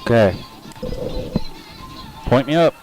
Okay. Point me up.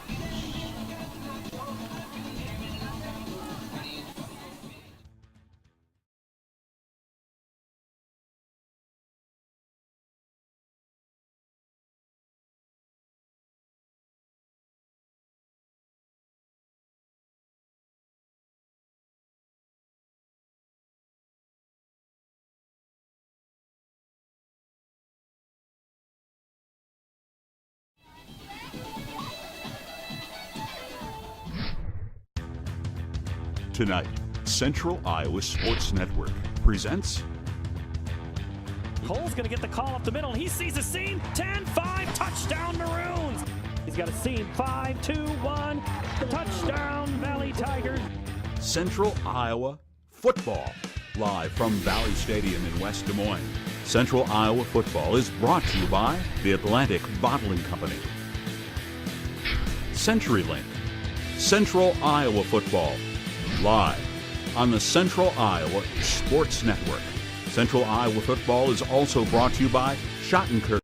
Tonight, Central Iowa Sports Network presents. Cole's going to get the call up the middle. He sees a seam. 10-5, touchdown Maroons. He's got a seam. 5-2-1, touchdown Valley Tigers. Central Iowa Football, live from Valley Stadium in West Des Moines. Central Iowa Football is brought to you by the Atlantic Bottling Company, CenturyLink, Central Iowa Football, live on the Central Iowa Sports Network. Central Iowa Football is also brought to you by Schottenkirk.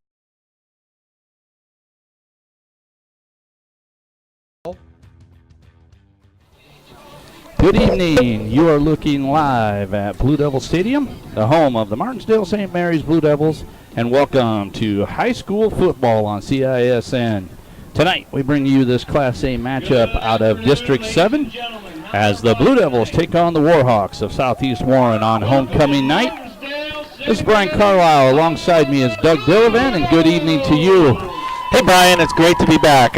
Good evening. You are looking live at Blue Devil Stadium, the home of the Martensdale St. Mary's Blue Devils, and welcome to high school football on CISN. Tonight, we bring you this Class A matchup out of District 7 as the Blue Devils take on the Warhawks of Southeast Warren on homecoming night. This is Brian Carlisle. Alongside me is Doug Dillevan, and good evening to you. Hey, Brian, it's great to be back.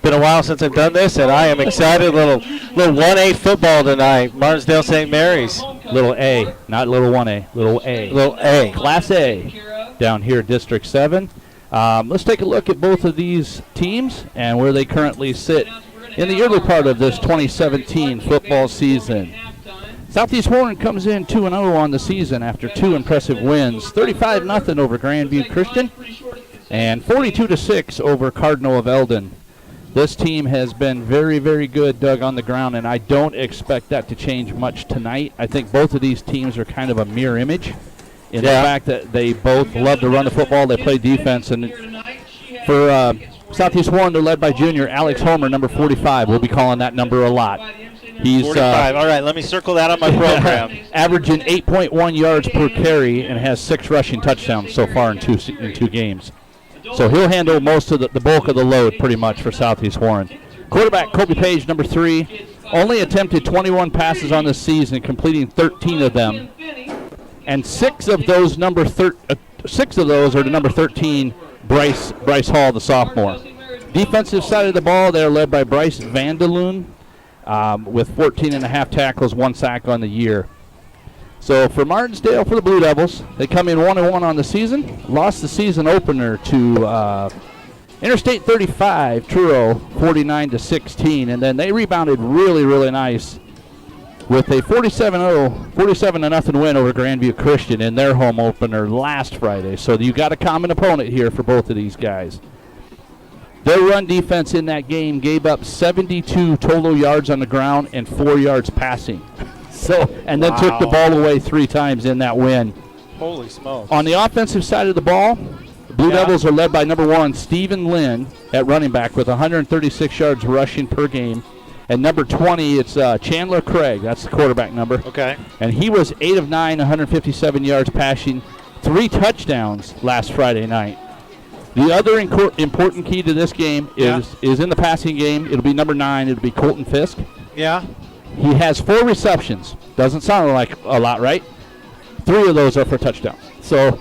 Been a while since I've done this, and I am excited. Little 1A football tonight, Martensdale St. Mary's. Little A, not little 1A, little A. Little A. Class A down here, District 7. Let's take a look at both of these teams and where they currently sit in the early part of this 2017 football season. Southeast Warren comes in 2-0 on the season after two impressive wins, 35-0 over Grandview Christian and 42-6 over Cardinal of Eldon. This team has been very, very good, Doug, on the ground, and I don't expect that to change much tonight. I think both of these teams are kind of a mirror image in the fact that they both love to run the football, they play defense, and for Southeast Warren, they're led by junior Alex Homer, number 45. We'll be calling that number a lot. He's 45. All right, let me circle that on my program. Averaging 8.1 yards per carry and has 6 rushing touchdowns so far in two games. So he'll handle most of the bulk of the load pretty much for Southeast Warren. Quarterback Kobe Page, number 3, only attempted 21 passes on this season, completing 13 of them. And 6 of those are to number 13, Bryce Hall, the sophomore. Defensive side of the ball, they're led by Bryce Vandeloon with 14.5 tackles, 1 sack on the year. So for Martensdale, for the Blue Devils, they come in 1-1 on the season. Lost the season opener to Interstate 35, Truro, 49-16, and then they rebounded really, really nice with a 47-0 win over Grandview Christian in their home opener last Friday. So you got a common opponent here for both of these guys. Their run defense in that game gave up 72 total yards on the ground and 4 yards passing. And then took the ball away 3 times in that win. Holy smokes. On the offensive side of the ball, the Blue Devils are led by number 1, Stephen Lynn at running back with 136 yards rushing per game. And number 20, it's Chandler Craig. That's the quarterback number. Okay. And he was 8 of 9, 157 yards passing, 3 touchdowns last Friday night. The other important key to this game is in the passing game. It'll be number 9. It'll be Colton Fisk. Yeah. He has 4 receptions. Doesn't sound like a lot, right? 3 of those are for touchdowns. So.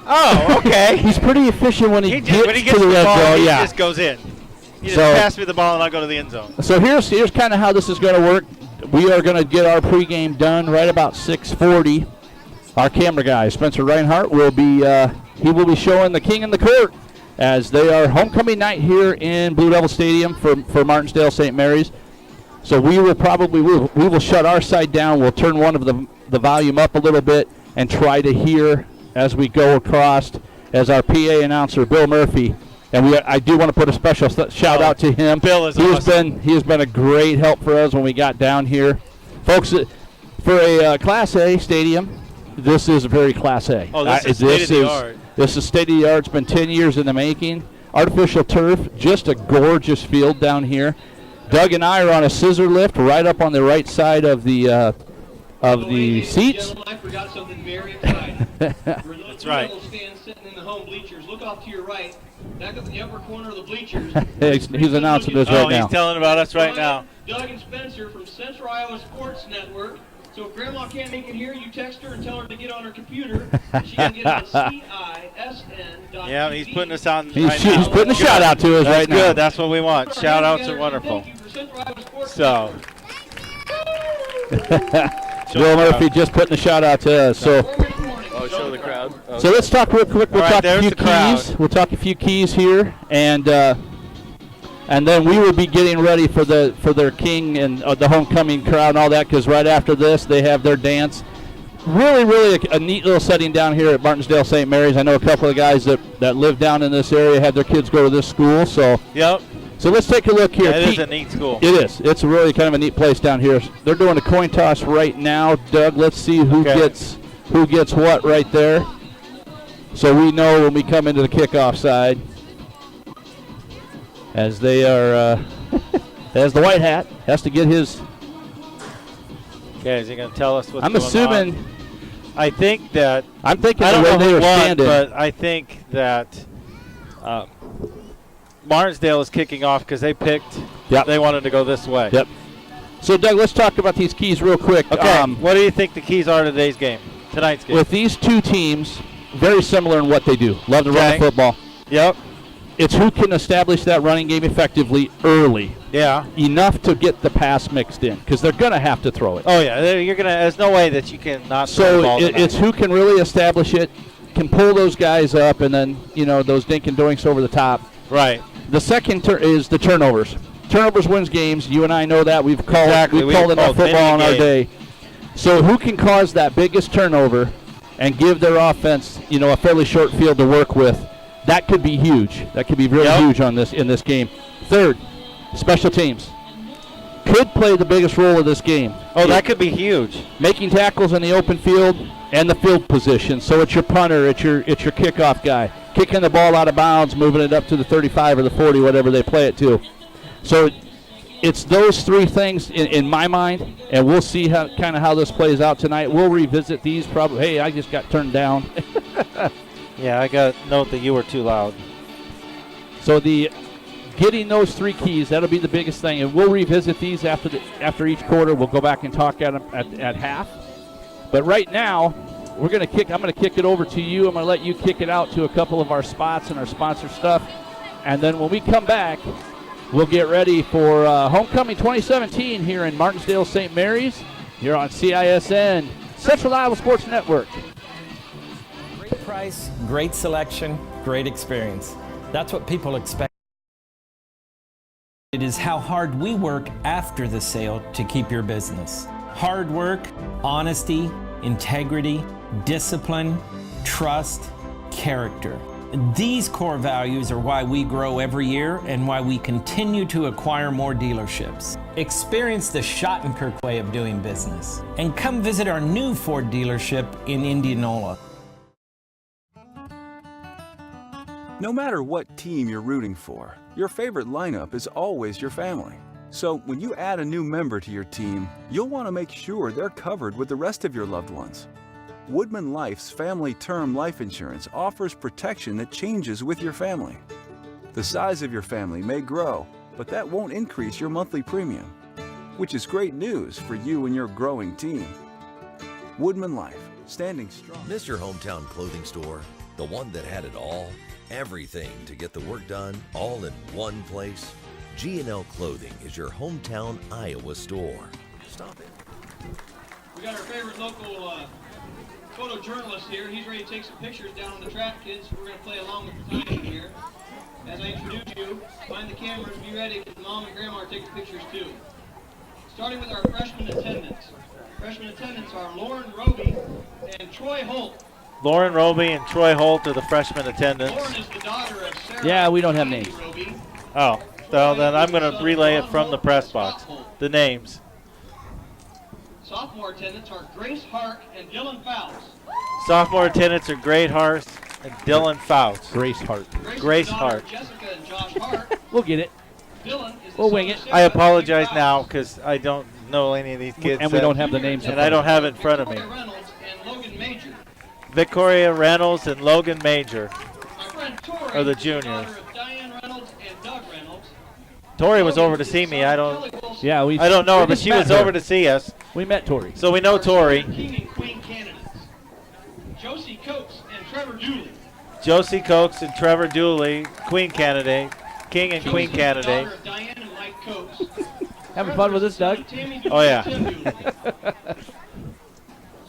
Oh, okay. He's pretty efficient when he gets to the red ball. zone. He just goes in. You just pass me the ball and I'll go to the end zone. So here's kind of how this is going to work. We are going to get our pregame done right about 6:40. Our camera guy, Spencer Reinhardt, will be showing the king and the court as they are homecoming night here in Blue Devil Stadium for Martensdale St. Mary's. So we will shut our side down. We'll turn one of the volume up a little bit and try to hear as we go across as our PA announcer, Bill Murphy. And I do want to put a special shout out to him. Bill is awesome. He has been a great help for us when we got down here. Folks, for a Class A stadium, this is very Class A. Oh, this is state-of-the-art. This is state-of-the-art. It's been 10 years in the making. artificial turf, just a gorgeous field down here. Doug and I are on a scissor lift right up on the right side of the seats. I forgot something very exciting. That's right. Stands sitting in the home bleachers. Look off to your right, back up in the upper corner of the bleachers. He's announcing this right now. He's telling about us right now. Doug and Spencer from Central Iowa Sports Network. So if Grandma can't make it here, you text her and tell her to get on her computer. She can get on CISN.TV. Yeah, he's putting us on He's right now. he's putting a shout out to us That's right good. now. That's what we want. Shout outs are wonderful. Thank you for Central Iowa Sports So, Bill Murphy just putting a shout out to us. So, show the crowd. so let's talk real quick. We'll All right, talk a there's few the crowd. keys. We'll talk a few keys here, and then we will be getting ready for their king and the homecoming crowd and all that. Because right after this, they have their dance. Really a neat little setting down here at Martensdale St. Mary's. I know a couple of guys that live down in this area, have their kids go to this school. So Yep. So let's take a look here. It is a neat school. It is. It's really kind of a neat place down here. They're doing a coin toss right now. Doug, let's see who gets what right there. So we know when we come into the kickoff side. As they are, as the white hat has to get his. Okay, is he going to tell us what's I'm going assuming. on? I think that. I'm thinking I the don't way know they who are won, standing. but I think that Martensdale is kicking off because they picked. Yep. They wanted to go this way. Yep. So Doug, let's talk about these keys real quick. Okay. What do you think the keys are to tonight's game? With these two teams, very similar in what they do. Love to run the football. Yep. It's who can establish that running game effectively early. Yeah. Enough to get the pass mixed in, because they're going to have to throw it. Oh yeah, there's no way that you can not throw the ball. So it's who can really establish it, can pull those guys up, and then those dink and doinks over the top. Right. The second is the turnovers. Turnovers wins games. You and I know that. We've called enough football in our day. So who can cause that biggest turnover and give their offense, a fairly short field to work with? That could be huge. That could be really huge in this game. Third, special teams could play the biggest role of this game. Oh, that could be huge. Making tackles in the open field and the field position. So it's your punter, it's your kickoff guy, kicking the ball out of bounds, moving it up to the 35 or the 40, whatever they play it to. So it's those three things in my mind, and we'll see how this plays out tonight. We'll revisit these probably. Hey, I just got turned down. Yeah, I got a note that you were too loud. So getting those three keys, that'll be the biggest thing, and we'll revisit these after each quarter. We'll go back and talk at them at half. But right now, I'm going to kick it over to you. I'm going to let you kick it out to a couple of our spots and our sponsor stuff, and then when we come back, we'll get ready for Homecoming 2017 here in Martensdale St. Mary's. Here on CISN, Central Iowa Sports Network. Great price, great selection, great experience. That's what people expect. It is how hard we work after the sale to keep your business. Hard work, honesty, integrity, discipline, trust, character. These core values are why we grow every year and why we continue to acquire more dealerships. Experience the Schottenkirk way of doing business and come visit our new Ford dealership in Indianola. No matter what team you're rooting for, your favorite lineup is always your family. So when you add a new member to your team, you'll want to make sure they're covered with the rest of your loved ones. Woodman Life's Family Term Life Insurance offers protection that changes with your family. The size of your family may grow, but that won't increase your monthly premium, which is great news for you and your growing team. Woodman Life, standing strong. Miss your hometown clothing store, the one that had it all? Everything to get the work done, all in one place? G&L Clothing is your hometown Iowa store. Stop it. We got our favorite local photojournalist here. He's ready to take some pictures down on the track, kids. We're going to play along with the timing here. As I introduce you, find the cameras, be ready, because Mom and Grandma are taking pictures too. Starting with our freshman attendants. Freshman attendants are Lauren Roby and Troy Holt. Lauren Roby and Troy Holt are the freshman attendants. Lauren is the daughter of Sarah. Yeah, we don't have names. Roby. Oh, so then I'm going to relay it from the press box. The names. Sophomore attendants are Grace Hark and Dylan Fouts. Sophomore attendants are Great Hart and Dylan Fouts. Grace Hart. Grace Hart. Jessica Josh Hart. We'll get it. Dylan is the We'll son wing of it. Sarah I apologize Rick now Riles. because I don't know any of these kids. And we don't have the names. And I don't have it in front of me. Victoria Reynolds and Logan Major. Victoria Reynolds and Logan Major My friend Tori are the is the juniors. daughter of Diane Reynolds and Doug Reynolds. Tori was Logan over to is the see son me. of I Kelly don't. Wilson. Yeah, I don't know we her, but just she met was her. over to see us. We met Tori. So we know Tori. King and Queen candidates. Josie Coates and Trevor Dooley. Josie Coates and Trevor Dooley, Queen candidate. King and Queen Josie's the candidate. daughter of Diane and Mike Coates. Having fun with this, Doug? Tammy Oh, yeah. Tim Dooley.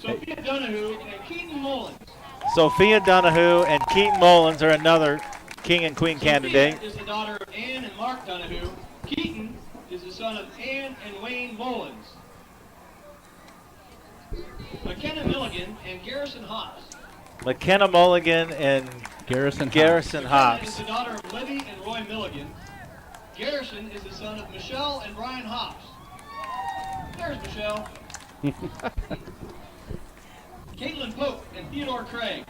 Sophia Donahue and Keaton Mullins. Sophia Donahue and Keaton Mullins are another King and Queen Sophia candidate. is the daughter of Ann and Mark Donahue. Keaton is the son of Ann and Wayne Mullins. McKenna Milligan and Garrison Hobbs. McKenna Mulligan and Garrison. Garrison McKenna is Hobbs. the daughter of Libby and Roy Milligan. Garrison is the son of Michelle and Brian Hobbs. There's Michelle. Caitlin Pope and Theodore Craig.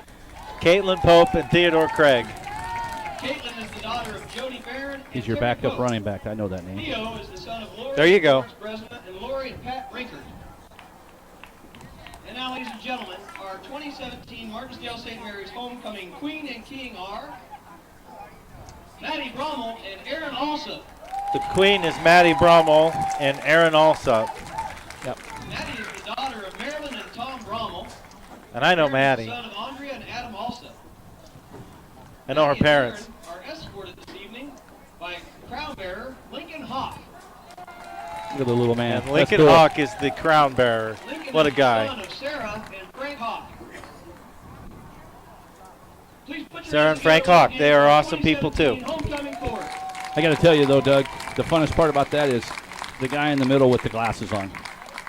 Caitlin Pope and Theodore Craig. Caitlin is the daughter of Jody Barron. He's and your Terry backup Pope. running back. I know that name. Theo is the son of Lori. There you go. Sports President, and Lori and Pat Rinkert. And now, ladies and gentlemen, our 2017 Martensdale St. Mary's Homecoming Queen and King are Maddie Brommel and Aaron Alsop. The Queen is Maddie Brommel and Aaron Alsop. Maddie is the daughter of Marilyn and Tom Brommel. And I know Aaron is Maddie. the son of Andrea and Adam Alsop. I know her Maddie and parents. Aaron are escorted this evening by crown bearer Lincoln Hawk. Look at the little man. And Let's Lincoln do it. Hawk is the crown bearer. Lincoln What a is the guy. son of Sarah and Frank Hawk. Please put your Sarah hands and Frank together Hawk, once they again are for awesome people, too. 2017 Homecoming Chorus. I got to tell you, though, Doug, the funnest part about that is the guy in the middle with the glasses on.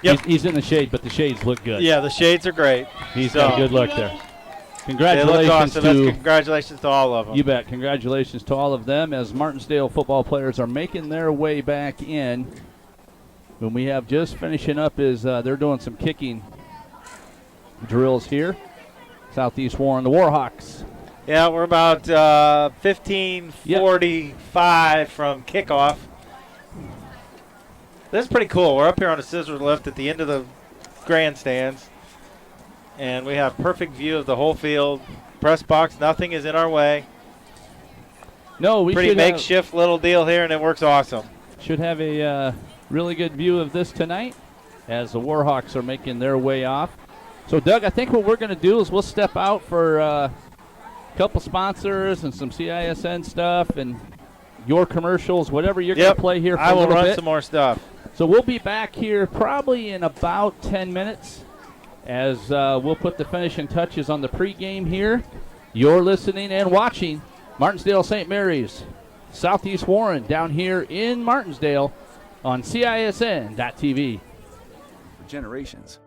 Yep. He's in the shade, but the shades look good. Yeah, the shades are great. He's So- got a good look there. They look Congratulations awesome. That's to congratulations to all of them. you bet. Congratulations to all of them as Martensdale football players are making their way back in. When we have just finishing up is they're doing some kicking drills here. Southeast Warren, the Warhawks. Yeah, we're about 15:45 from kickoff. This is pretty cool. We're up here on a scissor lift at the end of the grandstands, and we have perfect view of the whole field. Press box, nothing is in our way. No, we Pretty should makeshift little deal here, and it works awesome. should have a really good view of this tonight as the Warhawks are making their way off. So, Doug, I think what we're going to do is we'll step out for a couple sponsors and some CISN stuff and your commercials, whatever you're going to play here for I a will little run bit. some more stuff. So we'll be back here probably in about 10 minutes as we'll put the finishing touches on the pregame here. You're listening and watching Martensdale St. Mary's, Southeast Warren down here in Martensdale on CISN.TV. For generations.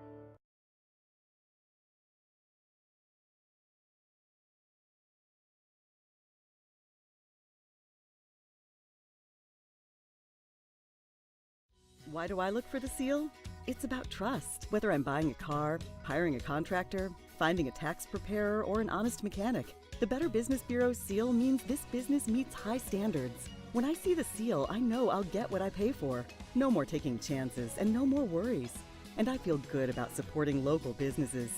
Why do I look for the seal? It's about trust. Whether I'm buying a car, hiring a contractor, finding a tax preparer, or an honest mechanic, the Better Business Bureau seal means this business meets high standards. When I see the seal, I know I'll get what I pay for. No more taking chances and no more worries. And I feel good about supporting local businesses.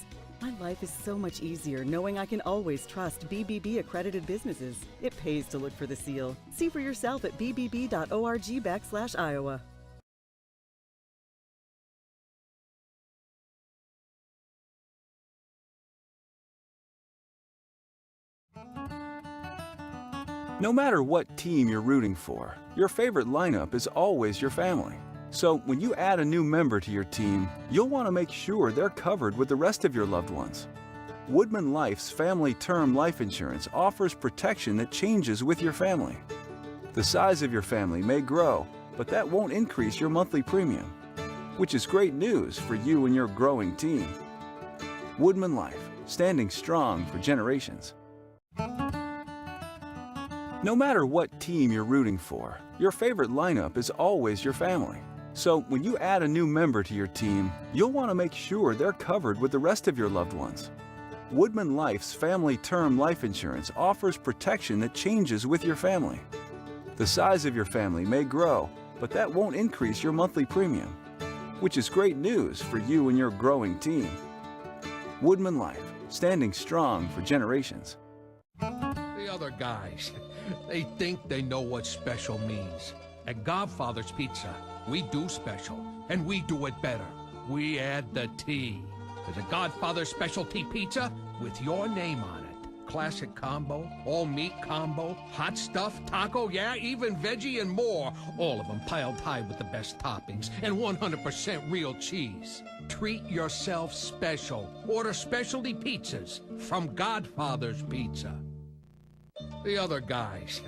My life is so much easier knowing I can always trust BBB accredited businesses. It pays to look for the seal. See for yourself at bbb.org/Iowa. No matter what team you're rooting for, your favorite lineup is always your family. So when you add a new member to your team, you'll want to make sure they're covered with the rest of your loved ones. Woodman Life's Family Term Life Insurance offers protection that changes with your family. The size of your family may grow, but that won't increase your monthly premium, which is great news for you and your growing team. Woodman Life, standing strong for generations. No matter what team you're rooting for, your favorite lineup is always your family. So when you add a new member to your team, you'll want to make sure they're covered with the rest of your loved ones. Woodman Life's Family Term Life Insurance offers protection that changes with your family. The size of your family may grow, but that won't increase your monthly premium, which is great news for you and your growing team. Woodman Life, standing strong for generations. The other guys, they think they know what special means. At Godfather's Pizza, we do special, and we do it better. We add the T. There's a Godfather specialty pizza with your name on it. Classic combo, all meat combo, hot stuff, taco, yeah, even veggie and more. All of them piled high with the best toppings and 100% real cheese. Treat yourself special. Order specialty pizzas from Godfather's Pizza. The other guys,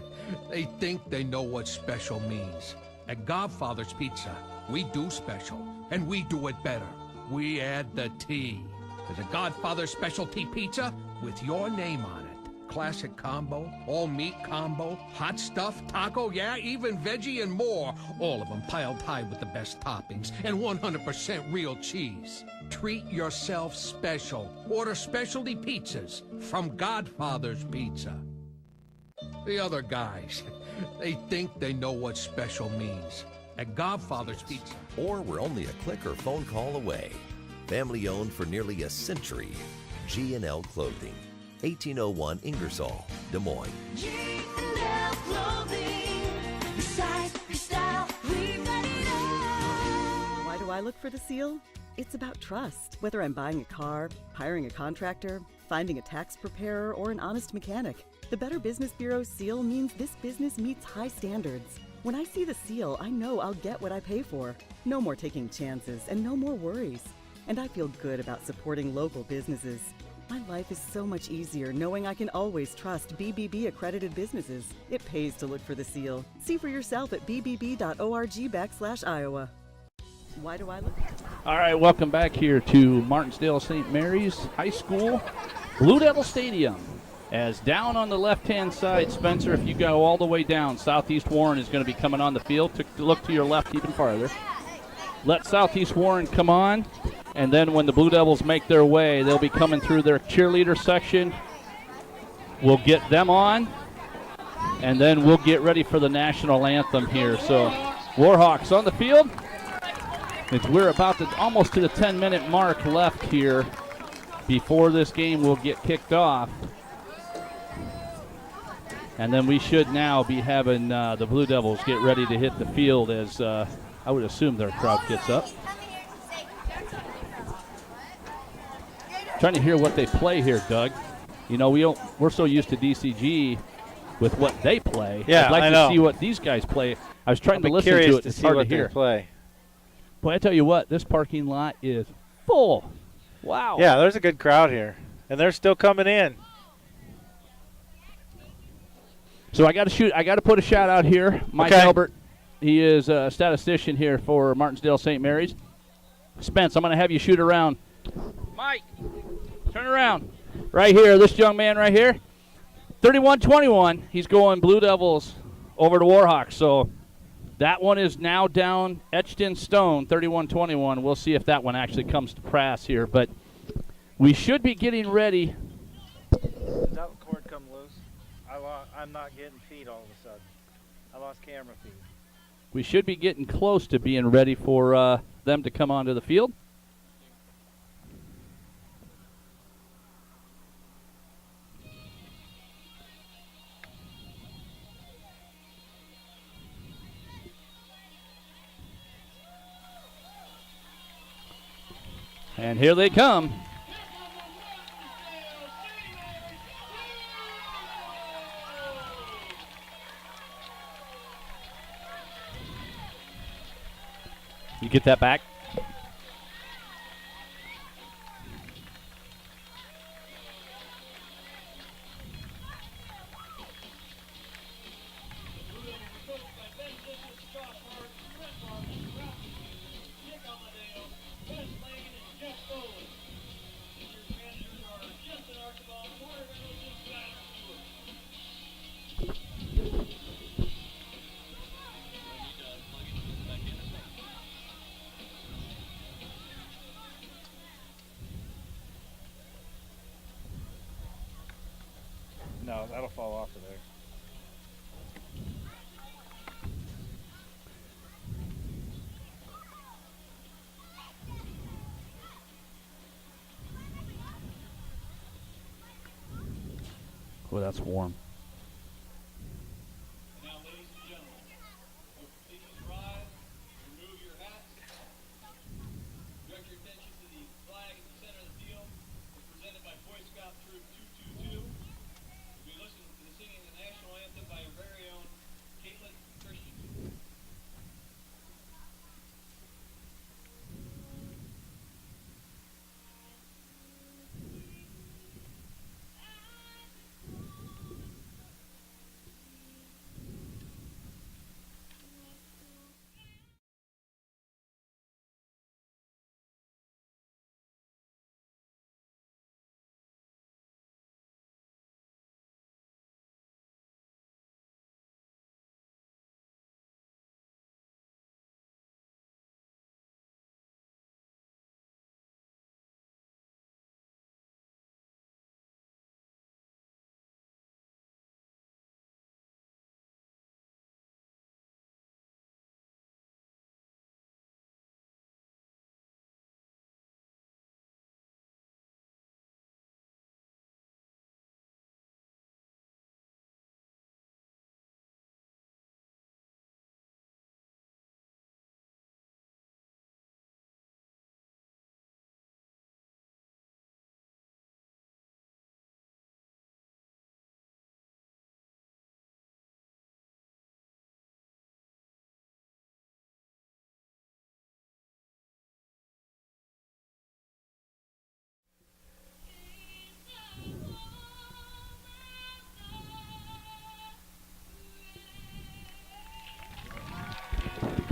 they think they know what special means. At Godfather's Pizza, we do special, and we do it better. We add the T. There's a Godfather specialty pizza with your name on it. Classic combo, all meat combo, hot stuff, taco, yeah, even veggie and more. All of them piled high with the best toppings and 100% real cheese. Treat yourself special. Order specialty pizzas from Godfather's Pizza. The other guys, they think they know what special means. At Godfather's Pizza. Or we're only a click or phone call away. Family owned for nearly a century. G&L Clothing, 1801 Ingersoll, Des Moines. G&L Clothing. Your size, your style, we've got it all. Why do I look for the seal? It's about trust. Whether I'm buying a car, hiring a contractor, finding a tax preparer, or an honest mechanic, the Better Business Bureau's seal means this business meets high standards. When I see the seal, I know I'll get what I pay for. No more taking chances and no more worries. And I feel good about supporting local businesses. My life is so much easier knowing I can always trust BBB accredited businesses. It pays to look for the seal. See for yourself at bbb.org/Iowa. Why do I look? All right, welcome back here to Martensdale St. Mary's High School, Blue Devil Stadium. As down on the left-hand side, Spencer, if you go all the way down, Southeast Warren is going to be coming on the field. Look to your left even farther. Let Southeast Warren come on, and then when the Blue Devils make their way, they'll be coming through their cheerleader section. We'll get them on, and then we'll get ready for the national anthem here. So, Warhawks on the field. We're about to almost to the 10-minute mark left here before this game will get kicked off. And then we should now be having the Blue Devils get ready to hit the field as I would assume their crowd gets up. Trying to hear what they play here, Doug. You know, we're so used to DCG with what they play. Yeah, I'd like I to know. see what these guys play. I was trying to listen curious to it. to It's see hard what to hear. they play. Boy, I tell you what, this parking lot is full. Wow. Yeah, there's a good crowd here, and they're still coming in. So I got to put a shout out here. Mike Albert, he is a statistician here for Martensdale St. Mary's. Spence, I'm going to have you shoot around. Mike, turn around. Right here, this young man right here. 31-21. He's going Blue Devils over to Warhawks. So that one is now down, etched in stone, 31-21. We'll see if that one actually comes to pass here. But we should be getting ready. Does that cord come loose? I'm not getting feed all of a sudden. I lost camera feed. We should be getting close to being ready for them to come onto the field. And here they come. You get that back? No, that'll fall off of there. Oh, that's warm. And now, ladies and gentlemen, please rise, remove your hats, direct your attention to the flag at the center of the field. It's presented by Boy Scout Troop 222. We listen to the singing of the national anthem by our very own Caitlin Christian.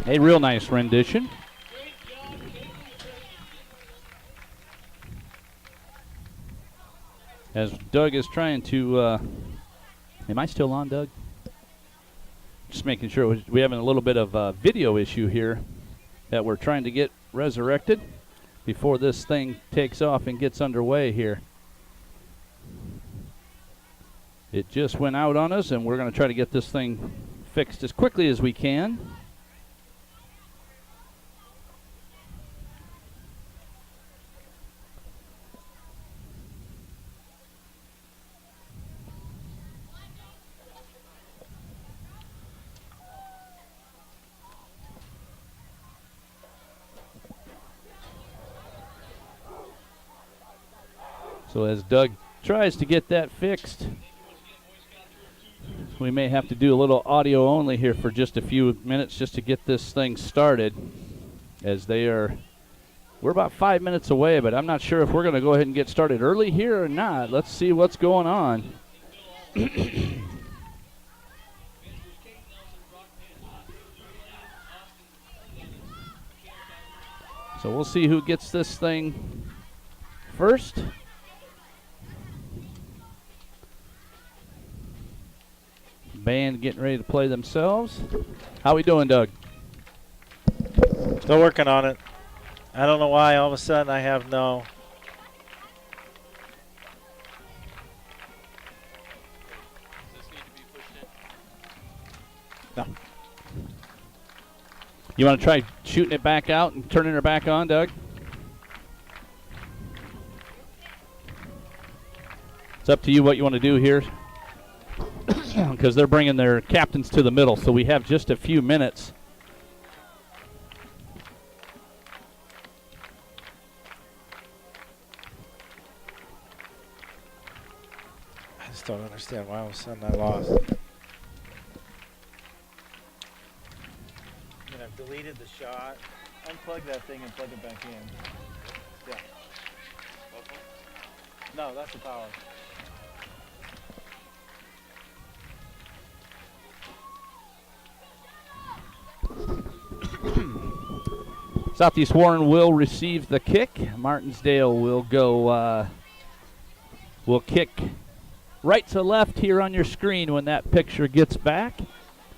A real nice rendition. As Doug is trying to, am I still on, Doug? Just making sure. We're having a little bit of a video issue here that we're trying to get resurrected before this thing takes off and gets underway here. It just went out on us, and we're going to try to get this thing fixed as quickly as we can. So as Doug tries to get that fixed, we may have to do a little audio only here for just a few minutes just to get this thing started, as we're about 5 minutes away, but I'm not sure if we're going to go ahead and get started early here or not. Let's see what's going on. So we'll see who gets this thing first. Band getting ready to play themselves. How we doing, Doug? Still working on it. I don't know why all of a sudden I have no. No. You want to try shooting it back out and turning her back on, Doug? It's up to you what you want to do here, because they're bringing their captains to the middle, so we have just a few minutes. I just don't understand why all of a sudden I lost. I've deleted the shot. Unplug that thing and plug it back in. Yeah. No, that's the power. Southeast Warren will receive the kick. Martensdale will go, will kick right to left here on your screen when that picture gets back.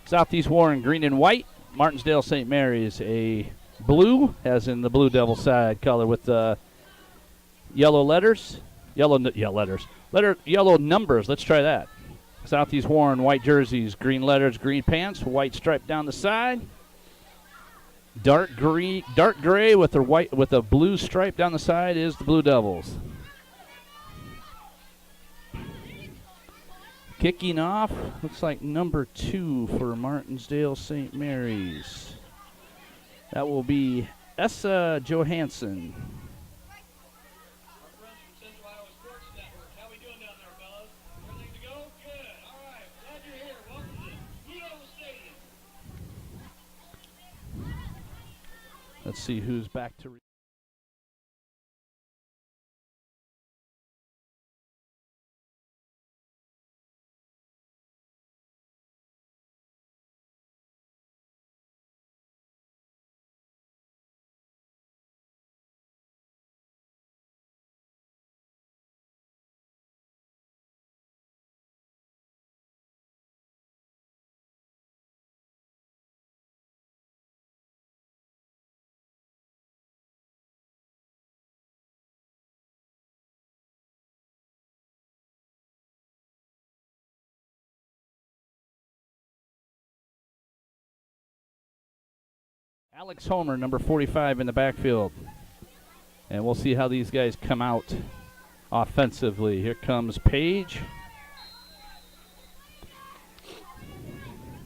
Southeast Warren green and white. Martensdale St. Mary's a blue, as in the Blue Devil side color with yellow letters. Yellow numbers. Let's try that. Southeast Warren white jerseys, green letters, green pants, white stripe down the side. Dark gray with a blue stripe down the side is the Blue Devils. Kicking off, looks like number 2 for Martensdale St. Mary's. That will be Essa Johansson. Let's see who's back to. Alex Homer, number 45 in the backfield. And we'll see how these guys come out offensively. Here comes Page.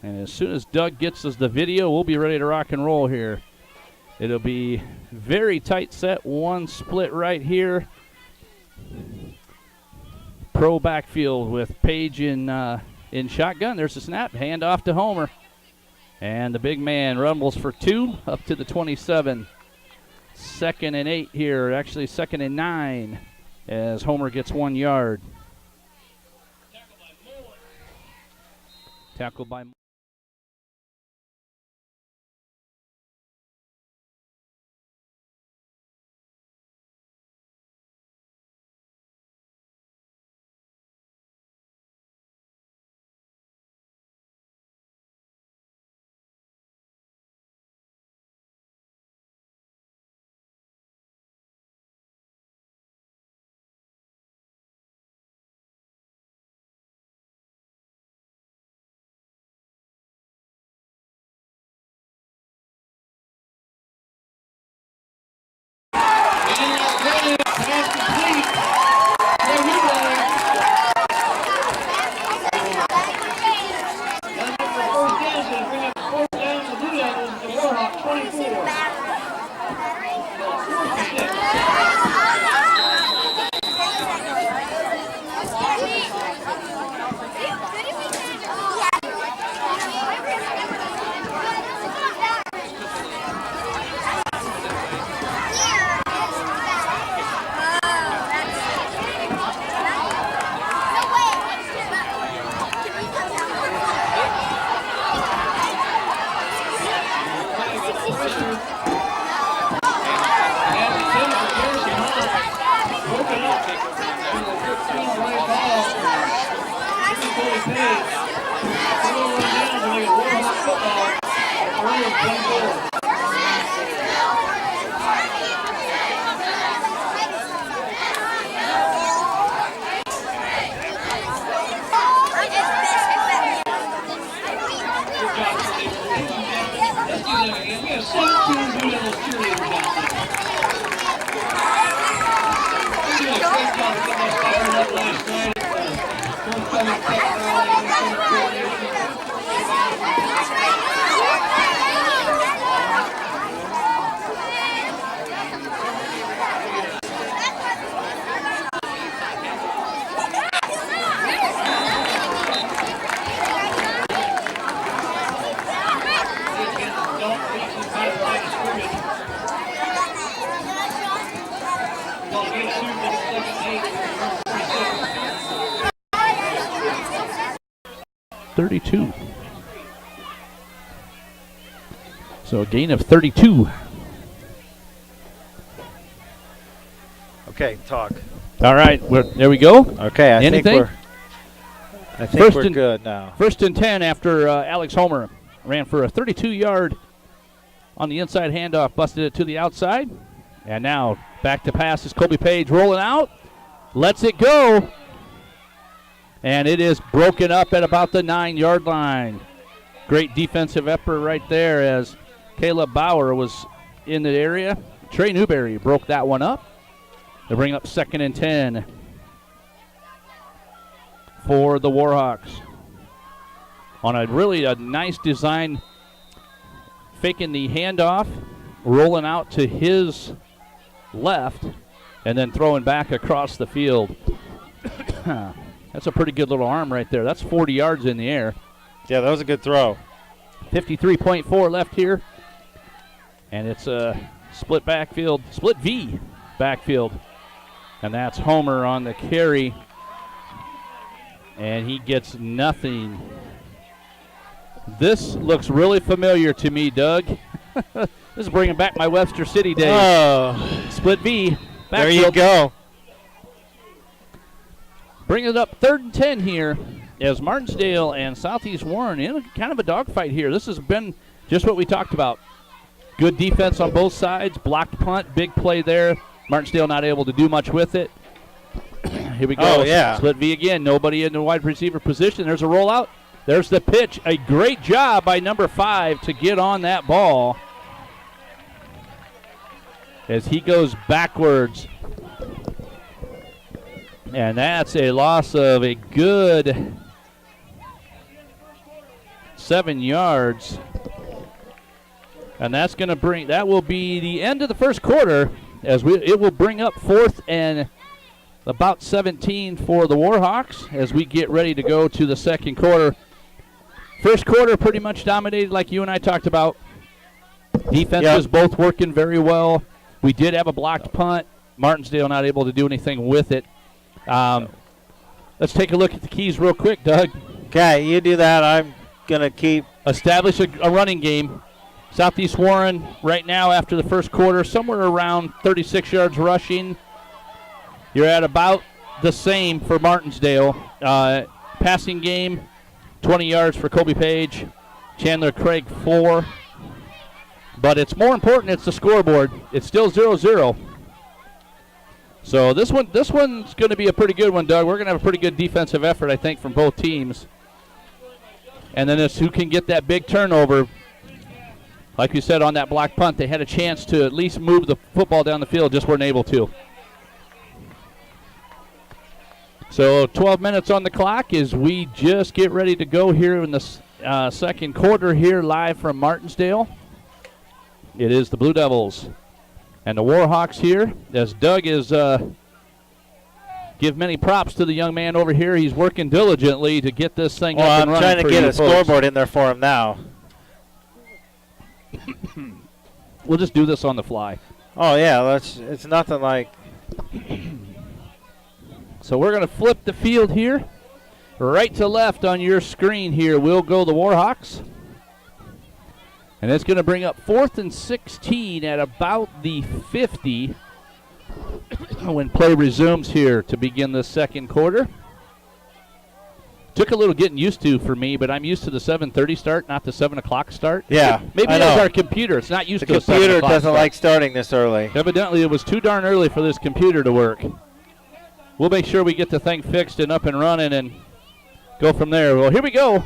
And as soon as Doug gets us the video, we'll be ready to rock and roll here. It'll be very tight set, one split right here. Pro backfield with Page in shotgun. There's the snap, hand off to Homer. And the big man rumbles for 2 up to the 27. 2nd and 8 here, actually 2nd and 9 as Homer gets 1 yard. Tackled by .32. So a gain of 32. Okay, talk. All right, there we go. Okay, I think we're good now. 1st and 10 after Alex Homer ran for a 32-yard on the inside handoff, busted it to the outside. And now back to pass is Kobe Page rolling out. Lets it go. And it is broken up at about the 9-yard line. Great defensive effort right there as Caleb Bauer was in the area. Trey Newberry broke that one up. They bring up 2nd and 10. for the Warhawks. On a really nice design, faking the handoff, rolling out to his left, and then throwing back across the field. That's a pretty good little arm right there. That's 40 yards in the air. Yeah, that was a good throw. 53.4 left here. And it's a split backfield, split V backfield. And that's Homer on the carry. And he gets nothing. This looks really familiar to me, Doug. This is bringing back my Webster City days. Oh. Split V backfield. There you go. Bring it up 3rd and 10 here as Martensdale and Southeast Warren in kind of a dogfight here. This has been just what we talked about. Good defense on both sides. Blocked punt, big play there. Martensdale not able to do much with it. Here we go. Oh, yeah. Split V again. Nobody in the wide receiver position. There's a rollout. There's the pitch. A great job by number 5 to get on that ball as he goes backwards. And that's a loss of a good 7 yards. And that's going to bring, that will be the end of the first quarter as it will bring up 4th and about 17 for the Warhawks as we get ready to go to the second quarter. First quarter pretty much dominated like you and I talked about. Defenses both working very well. We did have a blocked punt. Martensdale not able to do anything with it. Let's take a look at the keys real quick, Doug. Okay, you do that. I'm going to keep. Establish a running game. Southeast Warren right now after the first quarter, somewhere around 36 yards rushing. You're at about the same for Martensdale. Passing game, 20 yards for Kobe Page. Chandler Craig, 4. But it's more important, it's the scoreboard. It's still 0-0. So this one's going to be a pretty good one, Doug. We're going to have a pretty good defensive effort, I think, from both teams. And then it's who can get that big turnover. Like you said on that block punt, they had a chance to at least move the football down the field, just weren't able to. So 12 minutes on the clock as we just get ready to go here in the second quarter here live from Martensdale. It is the Blue Devils and the Warhawks here as Doug is give many props to the young man over here. He's working diligently to get this thing up and running. I'm trying to get a scoreboard in there for him now. We'll just do this on the fly. Oh, yeah, it's nothing like. So we're going to flip the field here. Right to left on your screen here will go the Warhawks. And it's going to bring up 4th and 16 at about the 50 when play resumes here to begin the second quarter. Took a little getting used to for me, but I'm used to the 7:30 start, not the 7 o'clock start. Yeah, maybe it's our computer. It's not used to a 7 o'clock start. The computer doesn't start. like starting this early. Evidently, it was too darn early for this computer to work. We'll make sure we get the thing fixed and up and running and go from there. Well, here we go.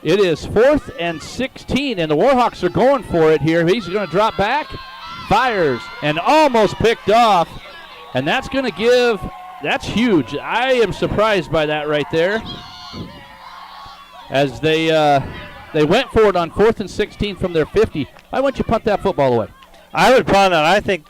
It is 4th and 16, and the Warhawks are going for it here. He's going to drop back, fires, and almost picked off. And that's going to give, that's huge. I am surprised by that right there. As they went for it on 4th and 16 from their 50. Why wouldn't you punt that football away? I would punt it. I think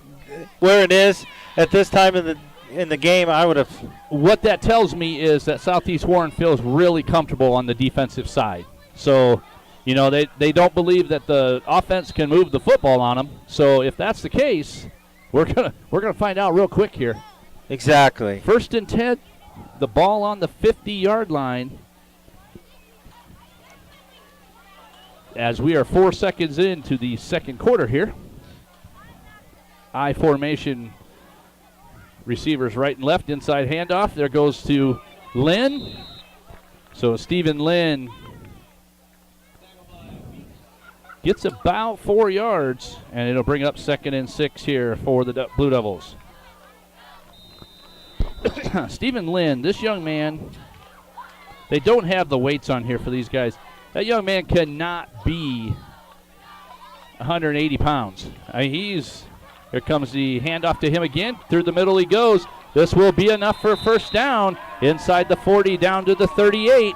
where it is at this time in the game, I would have. What that tells me is that Southeast Warren feels really comfortable on the defensive side. So, you know, they don't believe that the offense can move the football on them. So if that's the case, we're gonna find out real quick here. Exactly. 1st and 10, the ball on the 50-yard line. As we are 4 seconds into the second quarter here. I formation, receivers right and left, inside handoff. There goes to Lynn. So Stephen Lynn gets about 4 yards, and it'll bring up 2nd and 6 here for the Blue Devils. Stephen Lynn, this young man, they don't have the weights on here for these guys. That young man cannot be 180 pounds. Here comes the handoff to him again. Through the middle he goes. This will be enough for a first down inside the 40 down to the 38.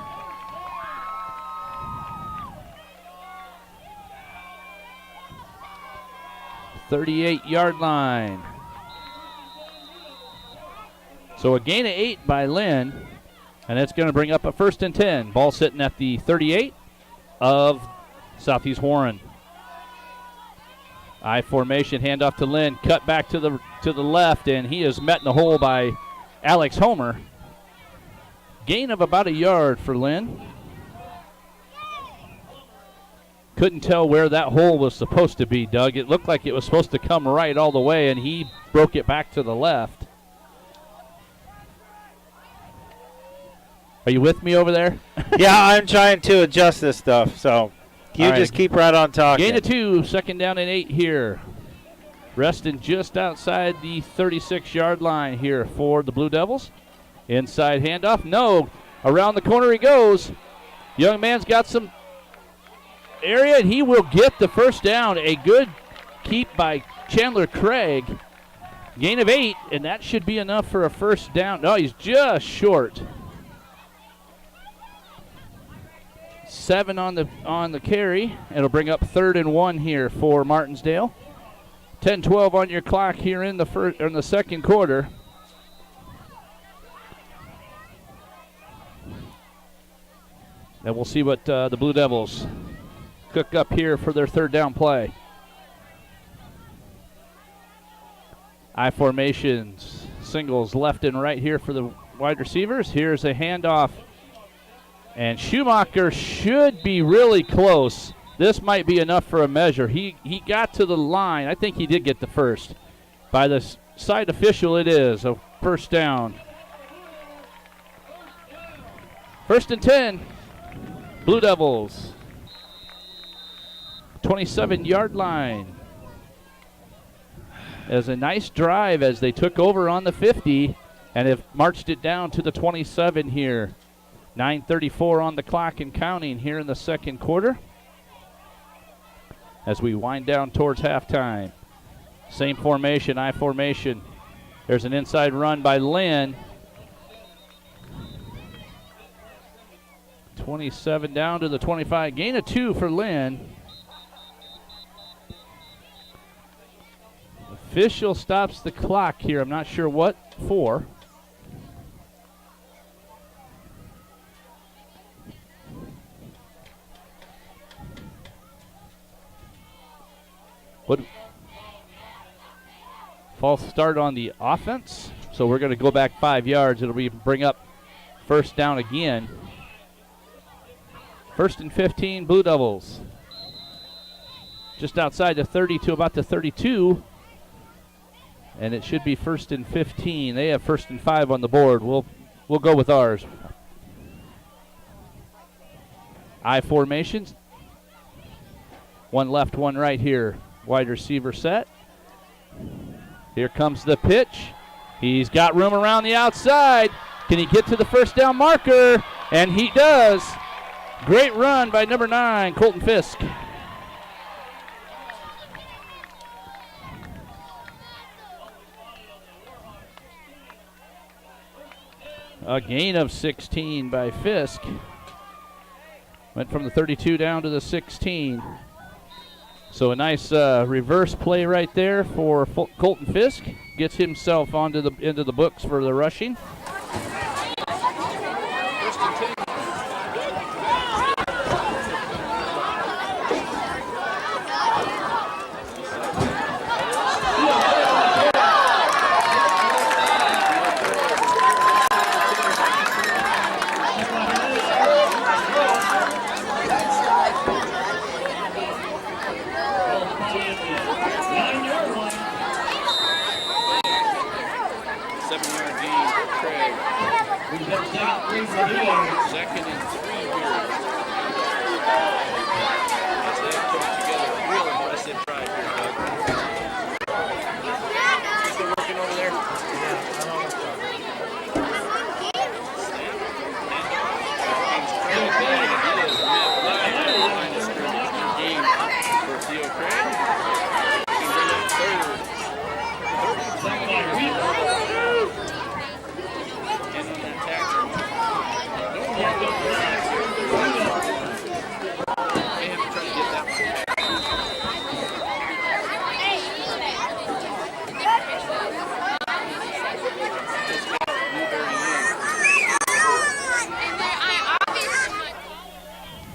.38-yard line. So a gain of 8 by Lynn, and it's going to bring up a 1st and 10. Ball sitting at the 38 of Southeast Warren. I formation, handoff to Lynn, cut back to the left, and he is met in the hole by Alex Homer. Gain of about a yard for Lynn. Couldn't tell where that hole was supposed to be, Doug. It looked like it was supposed to come right all the way, and he broke it back to the left. Are you with me over there? Yeah, I'm trying to adjust this stuff, so you just keep right on talking. Gain of 2, 2nd down and 8 here. Resting just outside the 36-yard line here for the Blue Devils. Inside handoff. No. Around the corner he goes. Young man's got some area, and he will get the first down. A good keep by Chandler Craig. Gain of 8, and that should be enough for a first down. No, he's just short. 7 on the carry. It'll bring up 3rd and 1 here for Martensdale. 10-12 on your clock here in the second quarter. And we'll see what the Blue Devils cook up here for their 3rd down play. I formations, singles left and right here for the wide receivers. Here's a handoff. And Schumacher should be really close. This might be enough for a measure. He got to the line. I think he did get the first. By the side official, it is a first down. 1st and 10. Blue Devils. 27-yard line. As a nice drive as they took over on the 50 and have marched it down to the 27 here. 9:34 on the clock and counting here in the second quarter as we wind down towards halftime. Same formation, I formation. There's an inside run by Lynn. 27 down to the 25. Gain of 2 for Lynn. Official stops the clock here. I'm not sure what for. What? False start on the offense. So we're going to go back 5 yards. It'll bring up first down again. 1st and 15, Blue Devils. Just outside the 30 to about the 32. And it should be 1st and 15. They have 1st and 5 on the board. We'll go with ours. I formations. One left, one right here. Wide receiver set. Here comes the pitch. He's got room around the outside. Can he get to the first down marker? And he does. Great run by number 9, Colton Fisk. A gain of 16 by Fisk. Went from the 32 down to the 16. So a nice reverse play right there for Colton Fisk. Gets himself into the books for the rushing. Gain for Craig.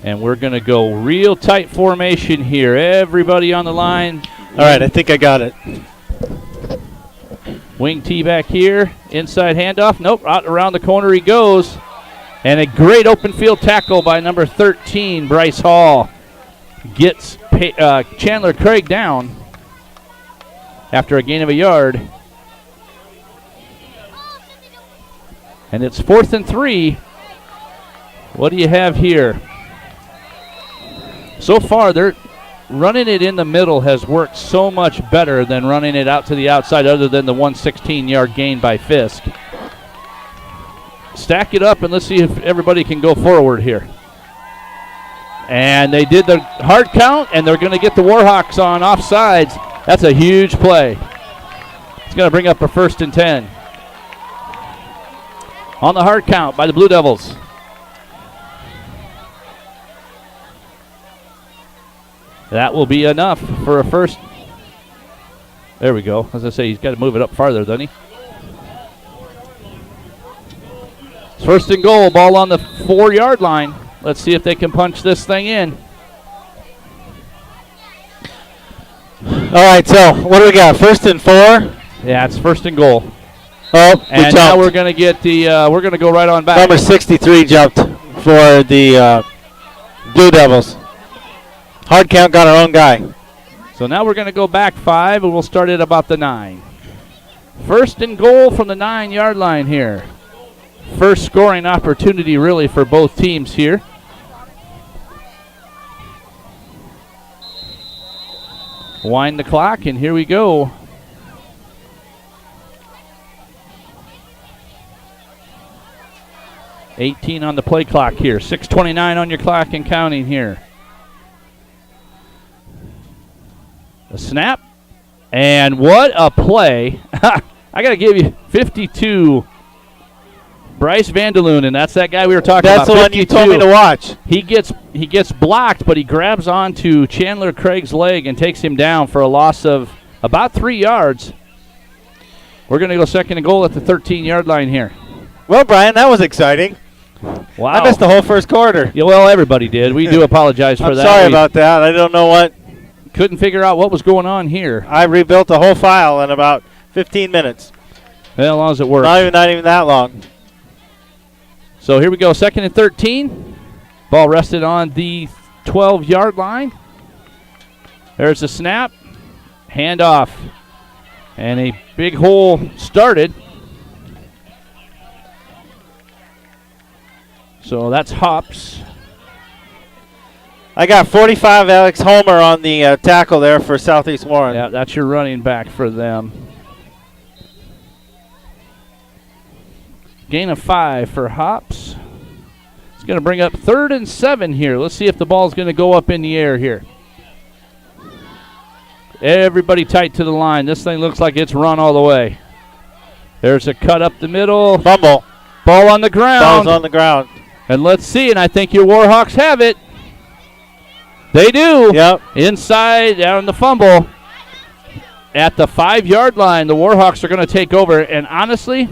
And we're going to go real tight formation here. Everybody on the line. All right, I think I got it. Wing T back here. Inside handoff. Nope, out around the corner he goes. And a great open field tackle by number 13, Bryce Hall. Gets Chandler Craig down after a gain of a yard. And it's 4th and 3. What do you have here? So far, they're running it in the middle has worked so much better than running it out to the outside, other than the 116-yard gain by Fisk. Stack it up and let's see if everybody can go forward here. And they did the hard count, and they're going to get the Warhawks on offsides. That's a huge play. It's going to bring up a 1st and 10. On the hard count by the Blue Devils. That will be enough for a first. There we go. As I say, he's got to move it up farther, doesn't he? It's 1st and goal. Ball on the 4-yard line. Let's see if they can punch this thing in. All right, so what do we got? 1st and 4? Yeah, it's 1st and goal. Oh, and now we're going to get the. We're going to go right on back. Number 63 jumped for the Blue Devils. Hard count, got our own guy. So now we're going to go back 5, and we'll start at about the 9. 1st and goal from the 9-yard line here. First scoring opportunity really for both teams here. Wind the clock, and here we go. $18 on the play clock here. 6:29 on your clock and counting here. A snap, and what a play. I got to give you 52. Bryce Vanderloon, and that's that guy we were talking about. That's the one you told me to watch. He gets blocked, but he grabs onto Chandler Craig's leg and takes him down for a loss of about 3 yards. We're going to go 2nd and goal at the 13-yard line here. Well, Brian, that was exciting. Wow. I missed the whole first quarter. Yeah, well, everybody did. We do apologize for I'm that. sorry about that. I don't know what. Couldn't figure out what was going on here. I rebuilt the whole file in about 15 minutes. Well, as long as it works. Not even that long. So here we go, 2nd and 13. Ball rested on the 12-yard line. There's the snap. Handoff. And a big hole started. So that's Hops. I got 45 Alex Homer on the tackle there for Southeast Warren. Yeah, that's your running back for them. Gain of 5 for Hops. It's going to bring up 3rd and 7 here. Let's see if the ball's going to go up in the air here. Everybody tight to the line. This thing looks like it's run all the way. There's a cut up the middle. Fumble. Ball on the ground. Ball's on the ground. And let's see, and I think your Warhawks have it. They do. Yep. Inside on the fumble. At the 5-yard line, the Warhawks are going to take over. And honestly,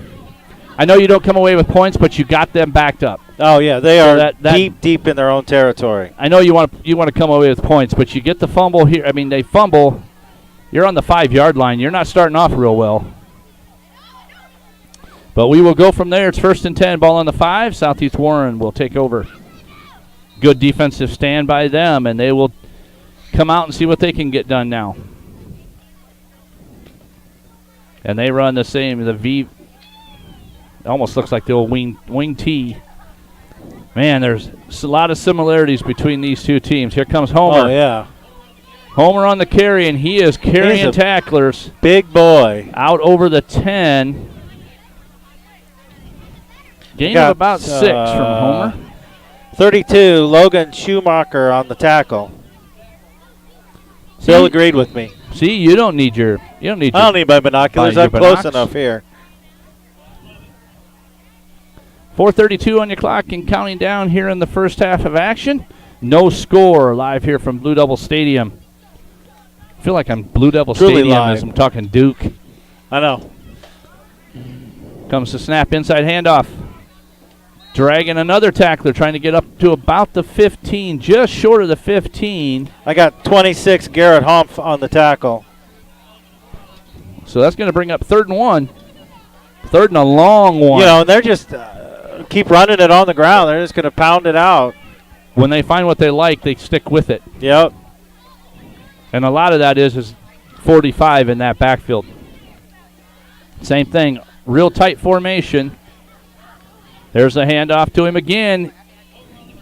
I know you don't come away with points, but you got them backed up. Oh yeah, they are deep in their own territory. I know you want to come away with points, but you get the fumble here. I mean, they fumble. You're on the 5-yard line. You're not starting off real well. But we will go from there. It's 1st and 10. Ball on the 5. Southeast Warren will take over. Good defensive stand by them, and they will come out and see what they can get done now. And they run the same. The V almost looks like the old wing T. Man, there's a lot of similarities between these two teams. Here comes Homer. Oh, yeah. Homer on the carry, and he is carrying tacklers. Big boy. Out over the 10. Gain of about 6 from Homer. 32, Logan Schumacher on the tackle. Bill agreed with me. See, you don't need your. I don't need my binoculars. I'm close enough here. 4:32 on your clock and counting down here in the first half of action. No score live here from Blue Devil Stadium. I feel like I'm Blue Devil Stadium live. as I'm talking Duke. I know. Comes the snap, inside handoff. dragging another tackler, trying to get up to about the 15, just short of the 15. I got 26 Garrett Humph on the tackle. So that's going to bring up 3rd and 1. 3rd and a long one. You know, and they're just keep running it on the ground. They're just going to pound it out. When they find what they like, they stick with it. Yep. And a lot of that is 45 in that backfield. Same thing, real tight formation. There's a handoff to him again.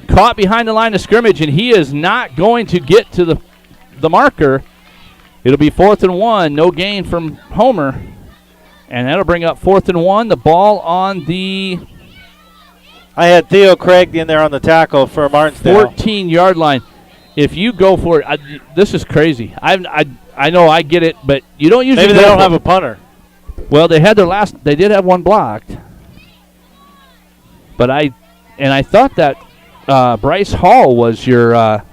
Caught behind the line of scrimmage, and he is not going to get to the marker. It'll be 4th and 1, no gain from Homer. And that'll bring up 4th and 1. The ball on the I had Theo Craig in there on the tackle for Martensdale. 14-yard line. If you go for it, this is crazy. I know I get it, but you don't usually. Maybe they don't have a punter. Well, they had they did have one blocked. But I thought that Bryce Hall was your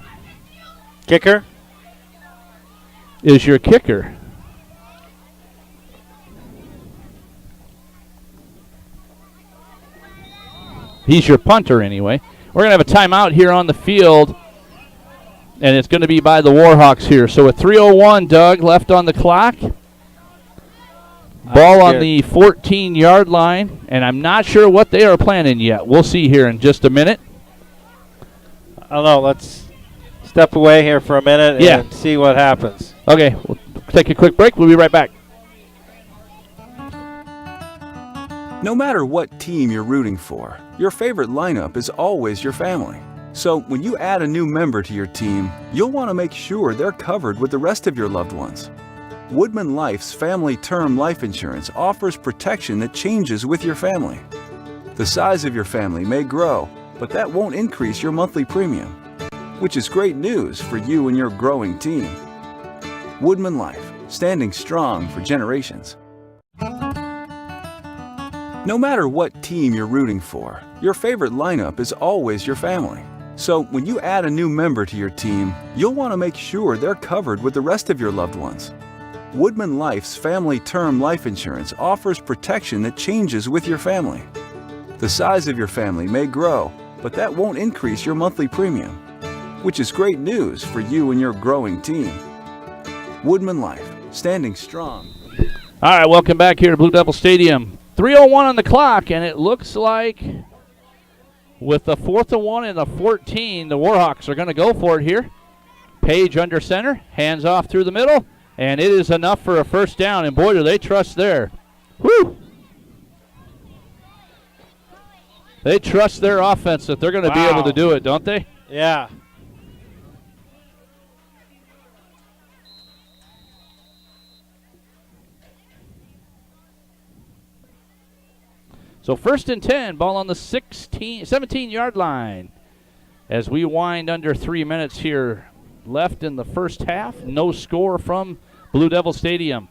kicker. Is your kicker. He's your punter anyway. We're going to have a timeout here on the field, and it's going to be by the Warhawks here. So with 3:01, Doug, left on the clock. Ball on the 14-yard line, and I'm not sure what they are planning yet. We'll see here in just a minute. I don't know. Let's step away here for a minute and see what happens. Okay, we'll take a quick break. We'll be right back. No matter what team you're rooting for, your favorite lineup is always your family. So when you add a new member to your team, you'll want to make sure they're covered with the rest of your loved ones. Woodman Life's Family Term Life Insurance offers protection that changes with your family. The size of your family may grow, but that won't increase your monthly premium, which is great news for you and your growing team. Woodman Life, standing strong for generations. No matter what team you're rooting for, your favorite lineup is always your family. So when you add a new member to your team, you'll want to make sure they're covered with the rest of your loved ones. Woodman Life's Family Term Life Insurance offers protection that changes with your family. The size of your family may grow, but that won't increase your monthly premium, which is great news for you and your growing team. Woodman Life, standing strong. All right, welcome back here to Blue Devil Stadium. 3:01 on the clock, and it looks like with the 4th and 1 and the 14, the Warhawks are going to go for it here. Page under center, hands off through the middle, and it is enough for a first down, and boy, do they trust there. Woo! They trust their offense that they're going to be able to do it, don't they? Yeah. So 1st and 10, ball on the 17-yard line. As we wind under 3 minutes here left in the first half. No score from Blue Devil Stadium.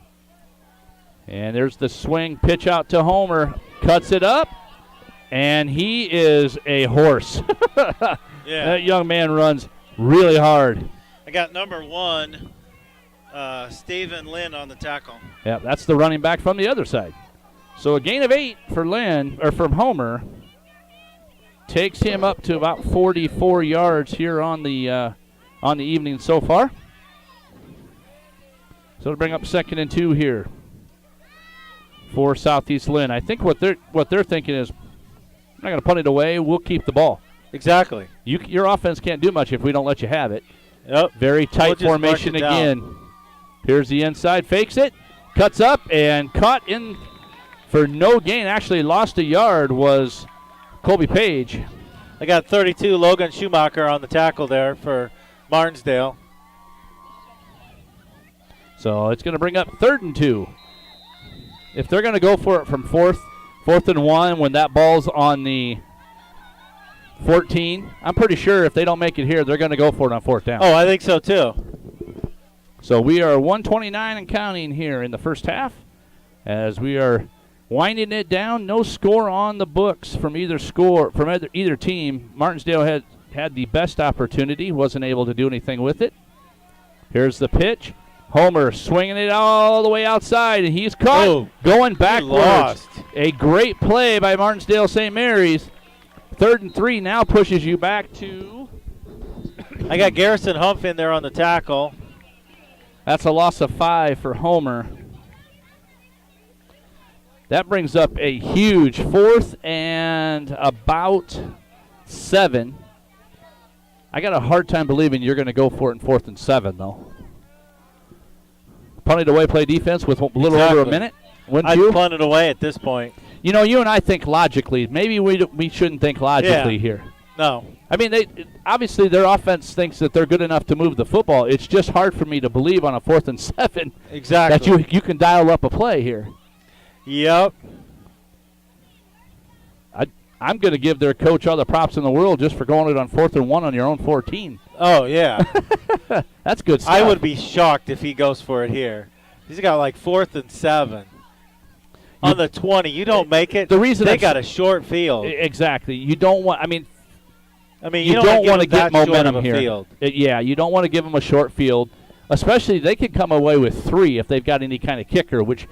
And there's the swing pitch out to Homer. Cuts it up, and he is a horse. Yeah. That young man runs really hard. I got number 1, Steven Lynn on the tackle. Yeah, that's the running back from the other side. So a gain of 8 for Lynn, or from Homer, takes him up to about 44 yards here on the evening so far. So it'll bring up 2nd and 2 here for Southeast Lynn. I think what they're thinking is, we're not going to punt it away. We'll keep the ball. Exactly. Your offense can't do much if we don't let you have it. Yep. Very tight formation again. Here's the inside, fakes it, cuts up, and caught in for no gain. Actually lost a yard was Colby Page. I got 32 Logan Schumacher on the tackle there for Martensdale. So it's going to bring up 3rd and 2. If they're going to go for it from 4th and 1 when that ball's on the 14, I'm pretty sure if they don't make it here, they're going to go for it on 4th down. Oh, I think so too. So we are 129 and counting here in the first half as we are winding it down. No score on the books from either team. Martensdale had the best opportunity, wasn't able to do anything with it. Here's the pitch. Homer swinging it all the way outside, and he's caught going backwards. A great play by Martensdale St. Mary's. 3rd and 3 now pushes you back to. I got Garrison Humph in there on the tackle. That's a loss of 5 for Homer. That brings up a huge 4th and about 7. I got a hard time believing you're going to go for it in 4th and 7, though. Punt it away, play defense with a little over a minute. Wouldn't you? I'd punt it away at this point. You know, you and I think logically. Maybe we shouldn't think logically here. No. I mean, obviously their offense thinks that they're good enough to move the football. It's just hard for me to believe on a 4th and 7 exactly. that you can dial up a play here. Yep. I'm going to give their coach all the props in the world just for going it on 4th and 1 on your own 14. Oh, yeah. That's good stuff. I would be shocked if he goes for it here. He's got like 4th and 7. On the 20, you don't make it. The reason they got a short field. Exactly. You don't want. I mean, you don't want to get momentum here. Field. Yeah, you don't want to give them a short field, especially they can come away with 3 if they've got any kind of kicker. Which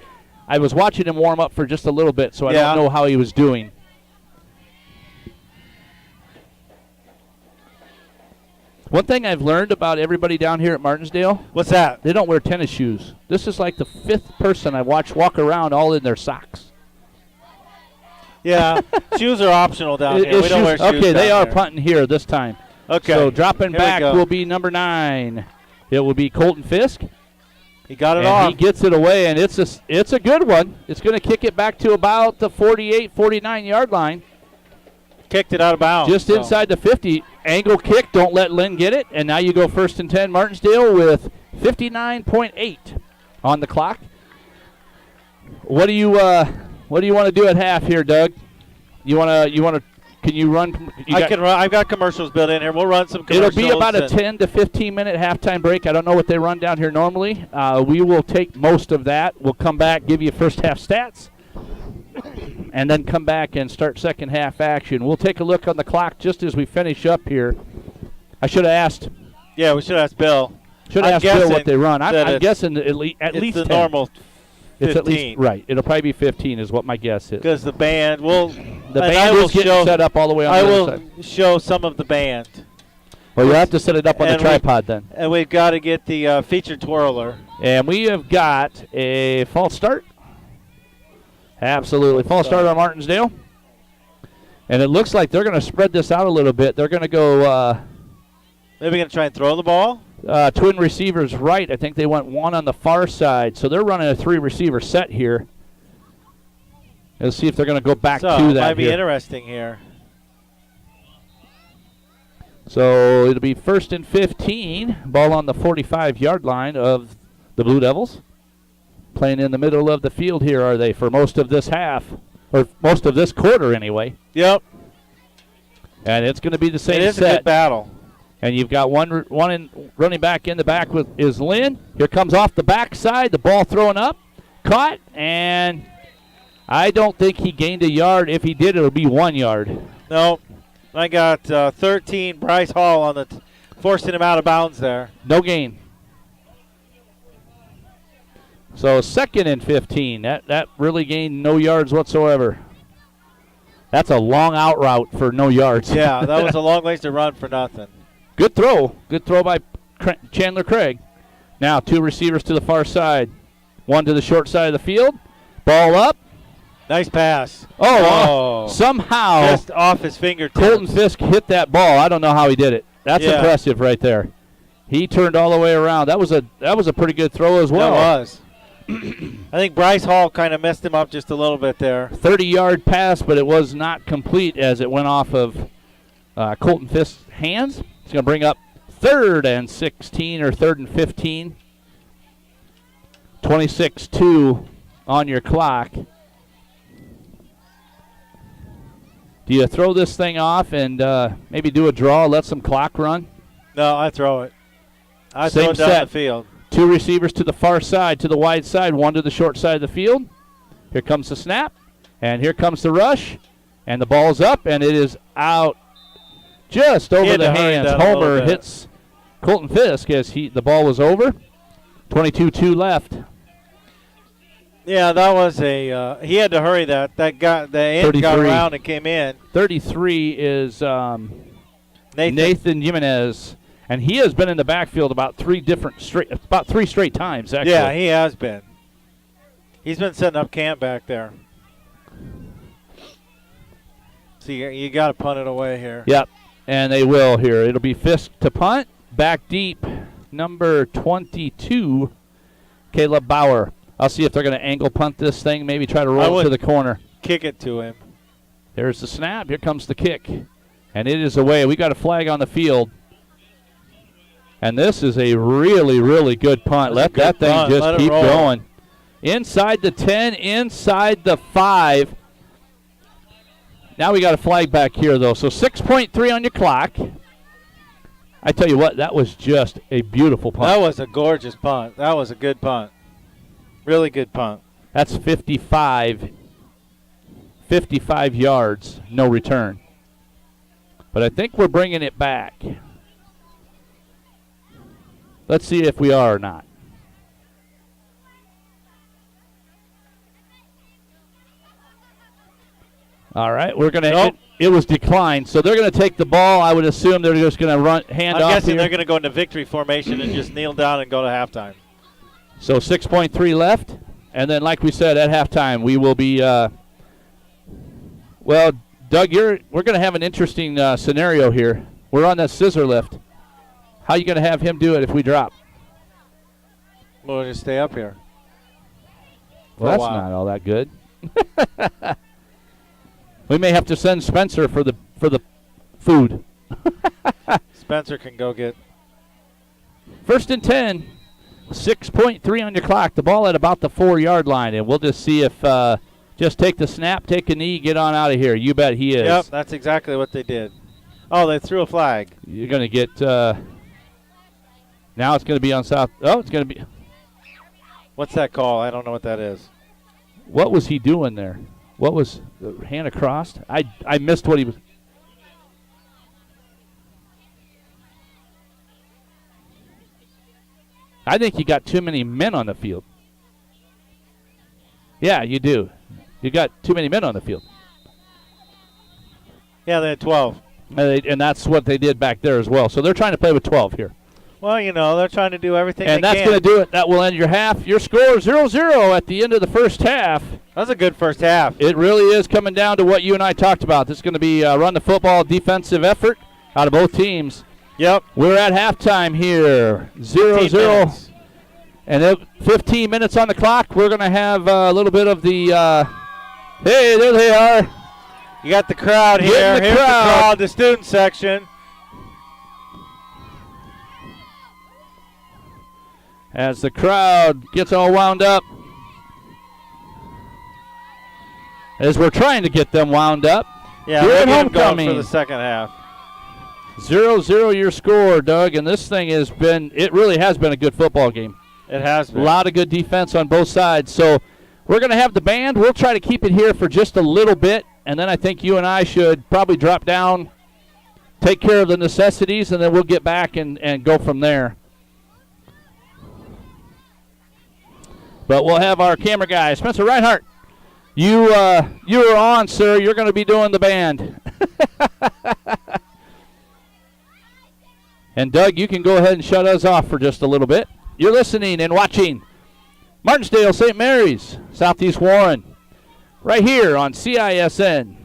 I was watching him warm up for just a little bit, so I don't know how he was doing. One thing I've learned about everybody down here at Martensdale. What's that? They don't wear tennis shoes. This is like the 5th person I watch walk around all in their socks. Yeah, shoes are optional down here. We don't wear shoes. Okay, they are here. punting here this time. Okay. So dropping here back will be number 9. It will be Colton Fisk. He got it and off. He gets it away, and it's a good one. It's going to kick it back to about the 48, 49-yard line. Kicked it out of bounds. Just inside the 50. Angle kick. Don't let Lynn get it. And now you go 1st and 10 Martensdale with 59.8 on the clock. What do you want to do at half here, Doug? You want to? Can you run? I can run. I've got commercials built in here. We'll run some commercials. It'll be about a 10 to 15-minute halftime break. I don't know what they run down here normally. We will take most of that. We'll come back, give you first half stats, and then come back and start second half action. We'll take a look on the clock just as we finish up here. I should have asked. Yeah, we should have asked Bill. Should have asked Bill what they run. I'm guessing at least the 10. Normal 15. It's at least right. It'll probably be 15 is what my guess is. Because the band will. The band is getting set up all the way on the other side. I will show some of the band. Well, you have to set it up on the tripod then. And we've got to get the featured twirler. And we have got a false start. Absolutely. False start on Martensdale. And it looks like they're going to spread this out a little bit. They're going to go. Maybe going to try and throw the ball? Twin receivers right. I think they went one on the far side. So they're running a 3-receiver set here. Let's see if they're going to go back to that. Might be interesting here. So it'll be 1st and 15. Ball on the 45-yard line of the Blue Devils. Playing in the middle of the field here, are they, for most of this half, or most of this quarter anyway. Yep. And it's going to be the same set. It is a good battle. And you've got one running back in the back is Lynn. Here comes off the backside, the ball thrown up, caught, and I don't think he gained a yard. If he did, it'll be 1 yard. No. I got 13, Bryce Hall on forcing him out of bounds there. No gain. So 2nd and 15. That really gained no yards whatsoever. That's a long out route for no yards. Yeah, that was a long ways to run for nothing. Good throw. Good throw by Chandler Craig. Now 2 receivers to the far side. 1 to the short side of the field. Ball up. Nice pass. Somehow just off his fingertips. Colton Fisk hit that ball. I don't know how he did it. That's impressive right there. He turned all the way around. That was a pretty good throw as well. That was. I think Bryce Hall kind of messed him up just a little bit there. 30-yard pass, but it was not complete as it went off of Colton Fisk's hands. It's going to bring up 3rd and 16 or 3rd and 15. 26-2 on your clock. Do you throw this thing off and maybe do a draw, let some clock run? No, I throw it. I throw it down the field. 2 receivers to the far side, to the wide side, 1 to the short side of the field. Here comes the snap, and here comes the rush, and the ball's up, and it is out just over the hands. Homer hits Colton Fisk as the ball was over. 22-2 left. Yeah, that was a. He had to hurry that. The end got 33. around and came in. 33 is Nathan Jimenez, and he has been in the backfield about three straight times, actually. Yeah, he has been. He's been setting up camp back there. So you got to punt it away here. Yep, and they will here. It'll be Fisk to punt. Back deep, number 22, Caleb Bauer. I'll see if they're going to angle punt this thing, maybe try to roll it to the corner. Kick it to him. There's the snap. Here comes the kick. And it is away. We got a flag on the field. And this is a really, really good punt. Let that thing just keep going. Inside the 10, inside the 5. Now we got a flag back here, though. So 6.3 on your clock. I tell you what, that was just a beautiful punt. That was a gorgeous punt. That was a good punt. Really good punt. That's 55 yards, no return. But I think we're bringing it back. Let's see if we are or not. All right, we're going to. It was declined, so they're going to take the ball. I would assume they're just going to hand off. I'm guessing here. they're going to go into victory formation and just kneel down and go to halftime. So 6.3 left, and then like we said at halftime, we will be. Well, Doug, we're going to have an interesting scenario here. We're on that scissor lift. How are you going to have him do it if we drop? We'll just stay up here. Well, that's not all that good. We may have to send Spencer for the food. Spencer can go get. 1st and 10. 6.3 on your clock. The ball at about the 4-yard line, and we'll just see if just take the snap, take a knee, get on out of here. You bet he is. Yep, that's exactly what they did. Oh, they threw a flag. You're going to get now it's going to be on South. Oh, it's going to be. What's that call? I don't know what that is. What was he doing there? What was the hand across? I missed what he was. I think you got too many men on the field. Yeah, you do. You got too many men on the field. Yeah, they had 12. And that's what they did back there as well. So they're trying to play with 12 here. Well, you know, they're trying to do everything and they can. And that's going to do it. That will end your half. Your score 0-0 at the end of the first half. That's a good first half. It really is coming down to what you and I talked about. This is going to be run the football defensive effort out of both teams. Yep. We're at halftime here. 0-0. And 15 minutes on the clock. We're going to have a little bit of the hey, there they are. You got the crowd here. Here's the crowd, the student section. As the crowd gets all wound up. As we're trying to get them wound up. Yeah, we're homecoming for the second half. 0-0 your score, Doug, and this thing it really has been a good football game. It has been. A lot of good defense on both sides. So we're going to have the band. We'll try to keep it here for just a little bit, and then I think you and I should probably drop down, take care of the necessities, and then we'll get back and go from there. But we'll have our camera guy, Spencer Reinhardt. You are on, sir. You're going to be doing the band. And, Doug, you can go ahead and shut us off for just a little bit. You're listening and watching Martensdale, St. Mary's, Southeast Warren, right here on CISN.TV.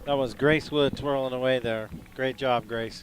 That was Grace Wood twirling away there. Great job, Grace.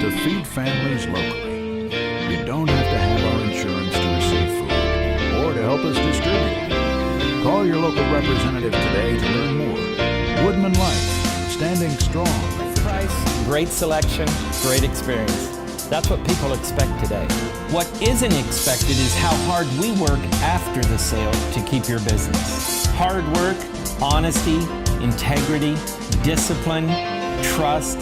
to feed families locally. You don't have to have our insurance to receive food or to help us distribute. Call your local representative today to learn more. Woodman Life, standing strong. Price, great selection, great experience. That's what people expect today. What isn't expected is how hard we work after the sale to keep your business. Hard work, honesty, integrity, discipline, trust,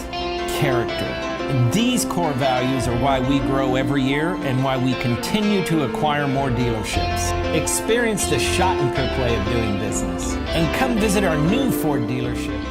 character. These core values are why we grow every year and why we continue to acquire more dealerships. Experience the Schottenkerk way of doing business and come visit our new Ford dealership.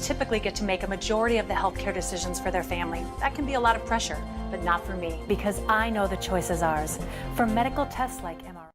Typically get to make a majority of the healthcare decisions for their family. That can be a lot of pressure, but not for me, because I know the choice is ours. For medical tests like MRI.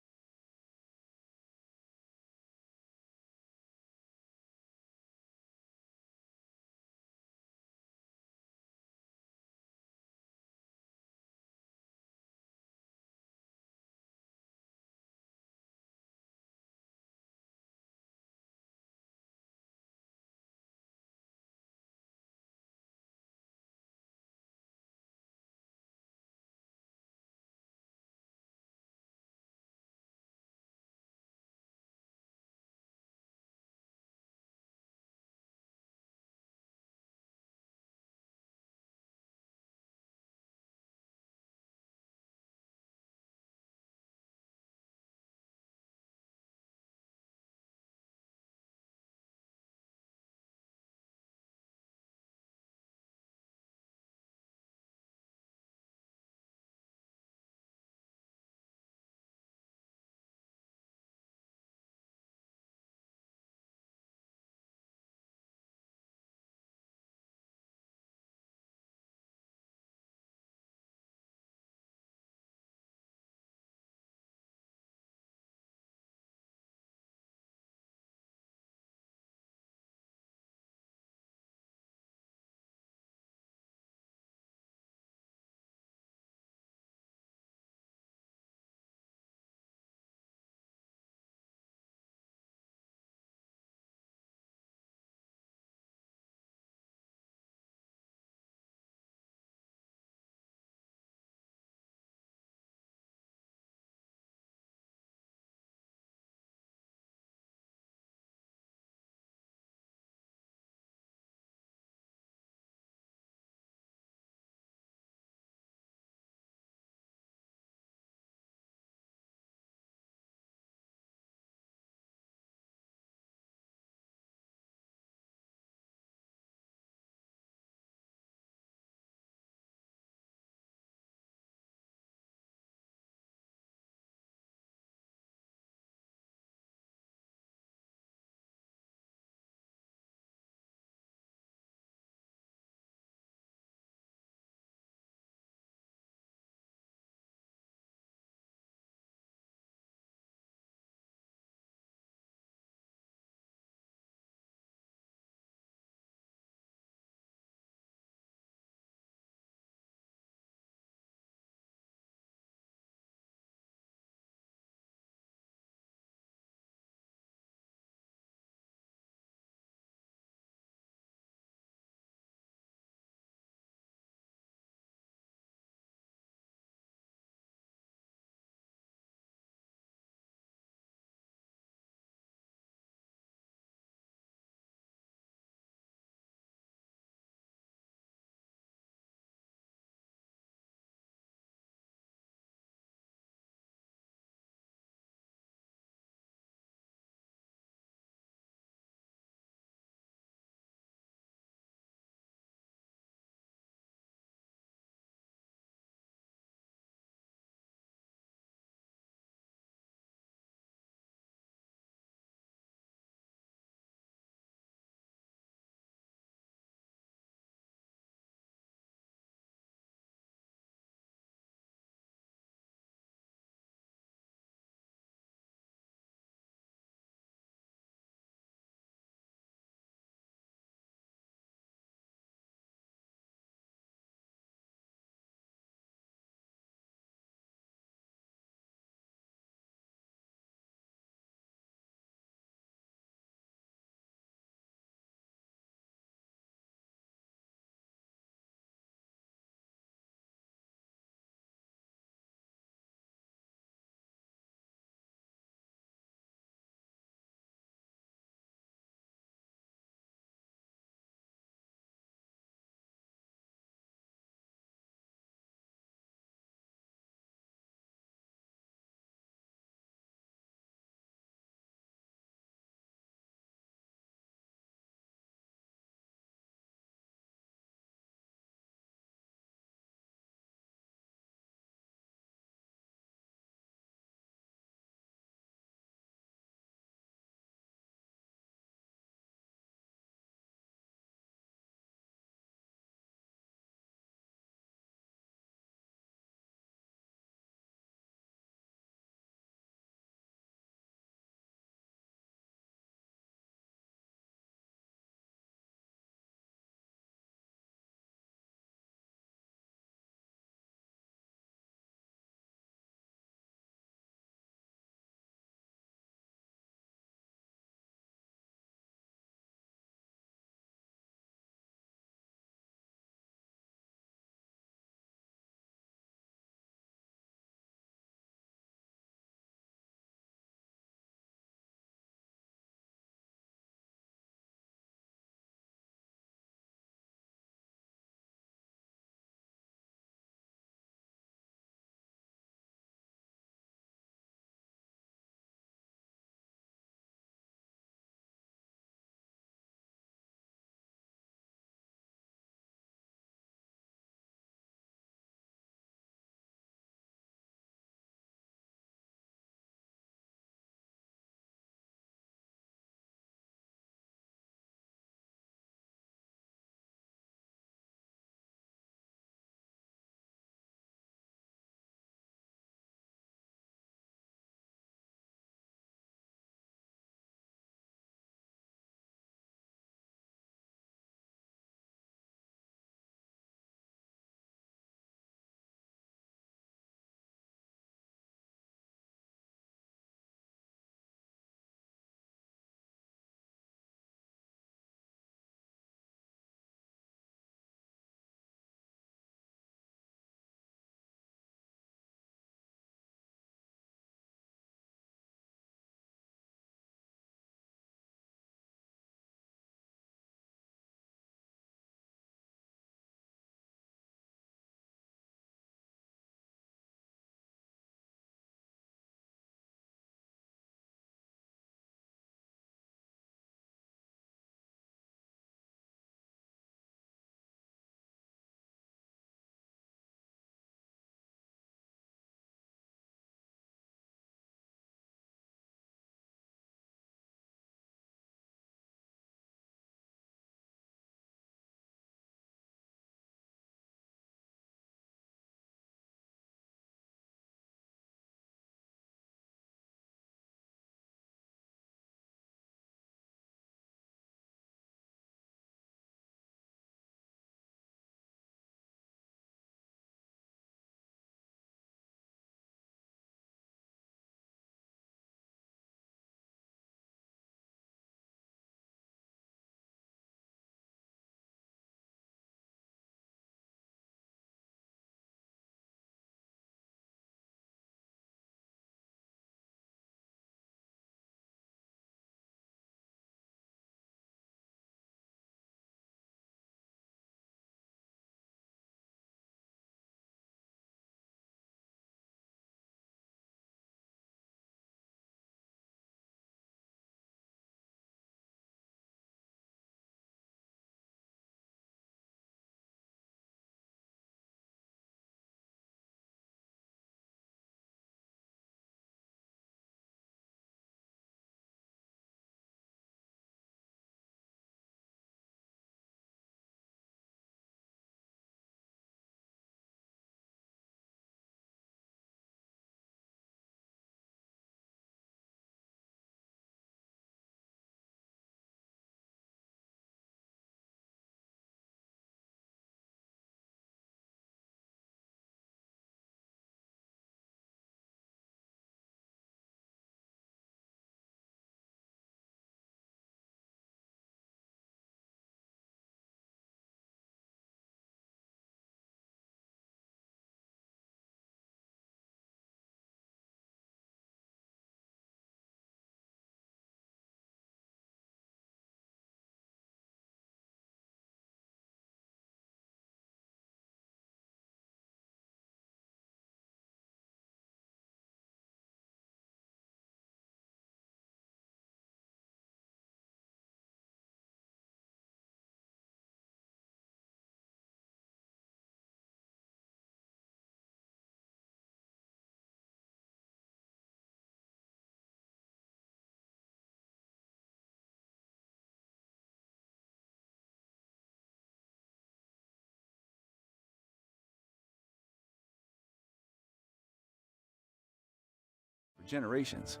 generations.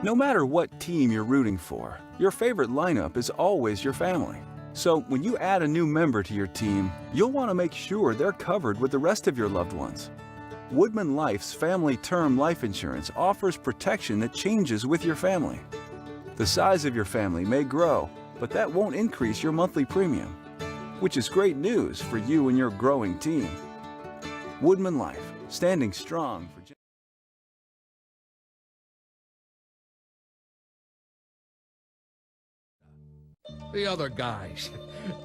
No matter what team you're rooting for, your favorite lineup is always your family. So when you add a new member to your team, you'll want to make sure they're covered with the rest of your loved ones. Woodman Life's Family Term Life Insurance offers protection that changes with your family. The size of your family may grow, but that won't increase your monthly premium, which is great news for you and your growing team. Woodman Life, standing strong for The other guys,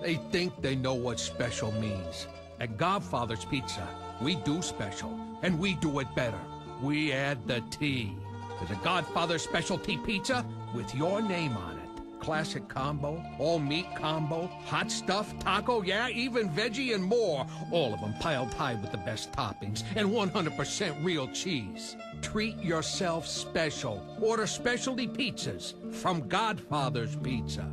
they think they know what special means. At Godfather's Pizza, we do special, and we do it better. We add the T. There's a Godfather specialty pizza with your name on it. Classic combo, all meat combo, hot stuff, taco, yeah, even veggie and more. All of them piled high with the best toppings and 100% real cheese. Treat yourself special. Order specialty pizzas from Godfather's Pizza.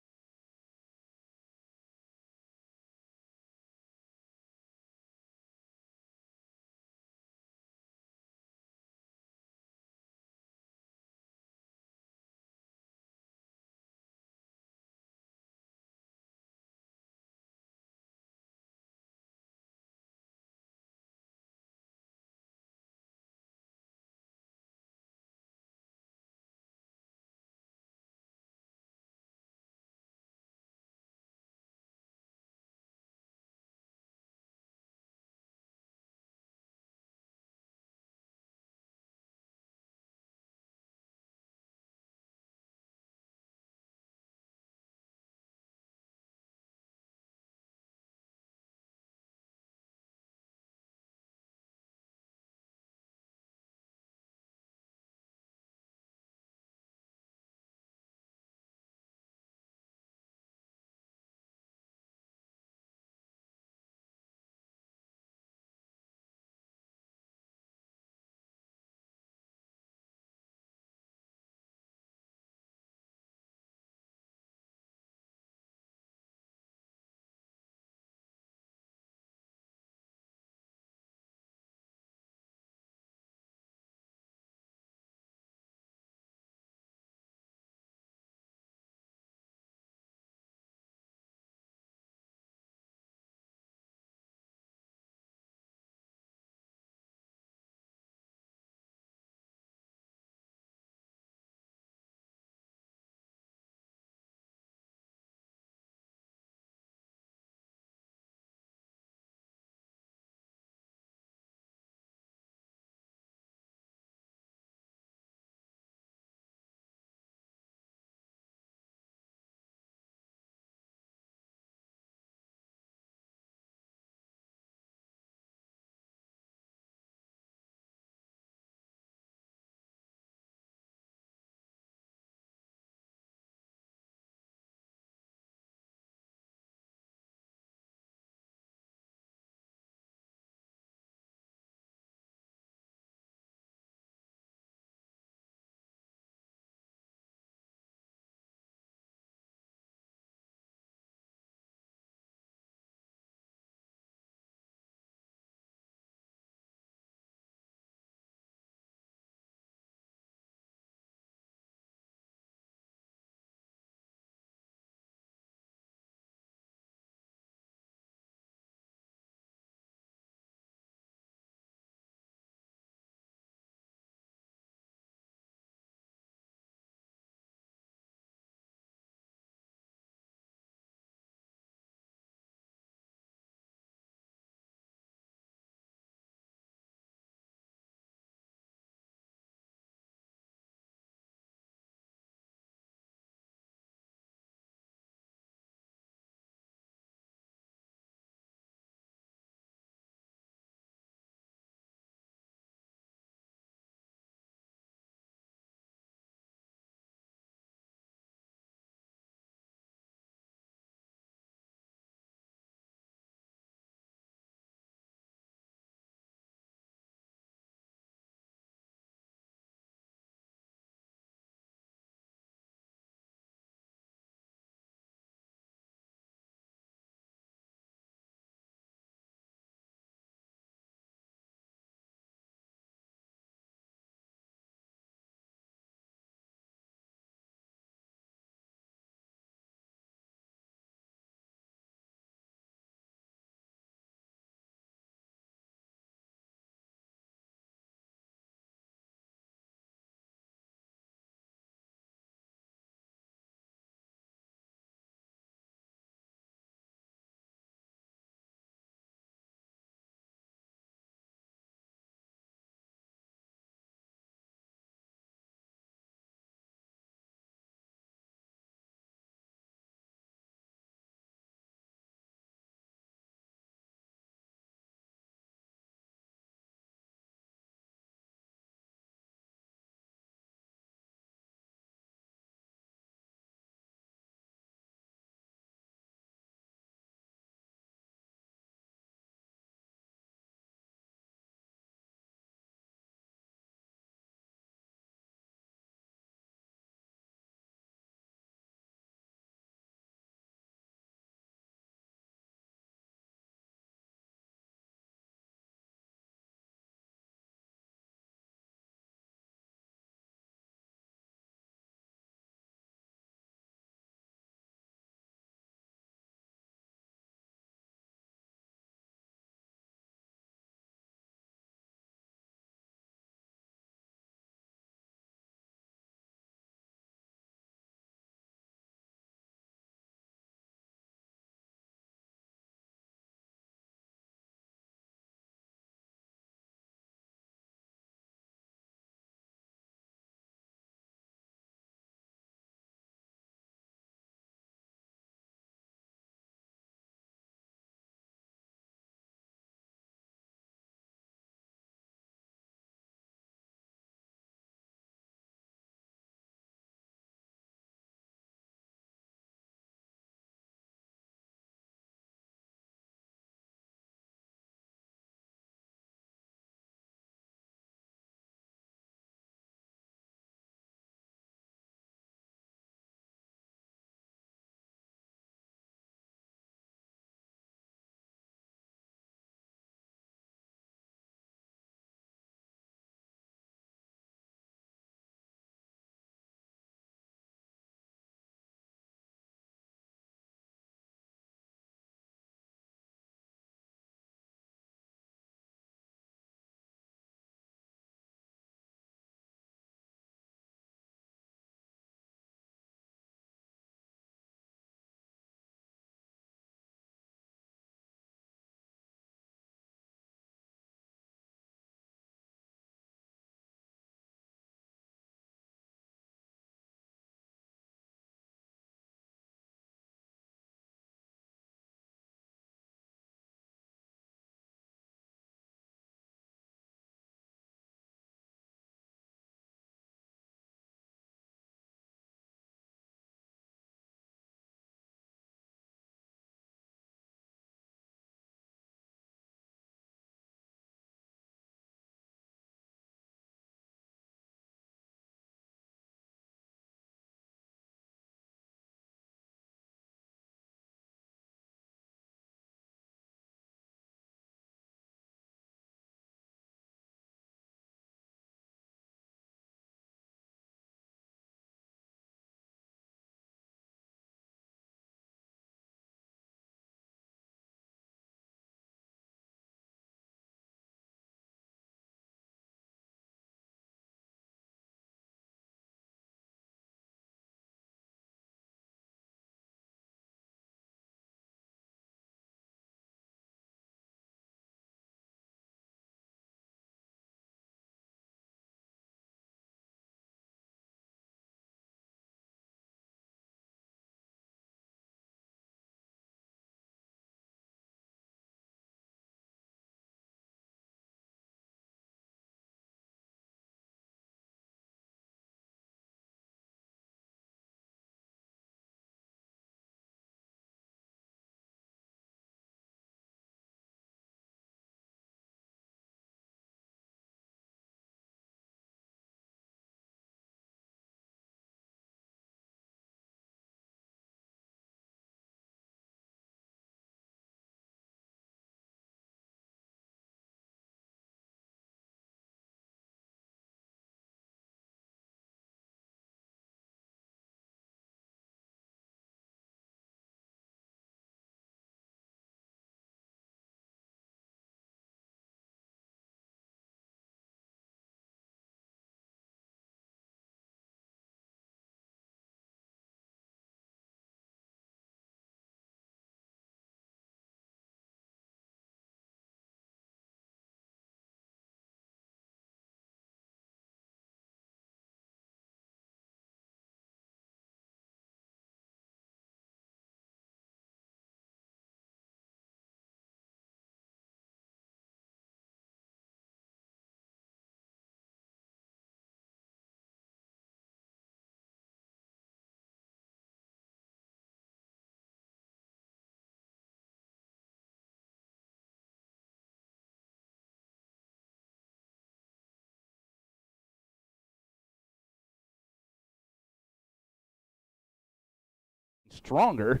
stronger.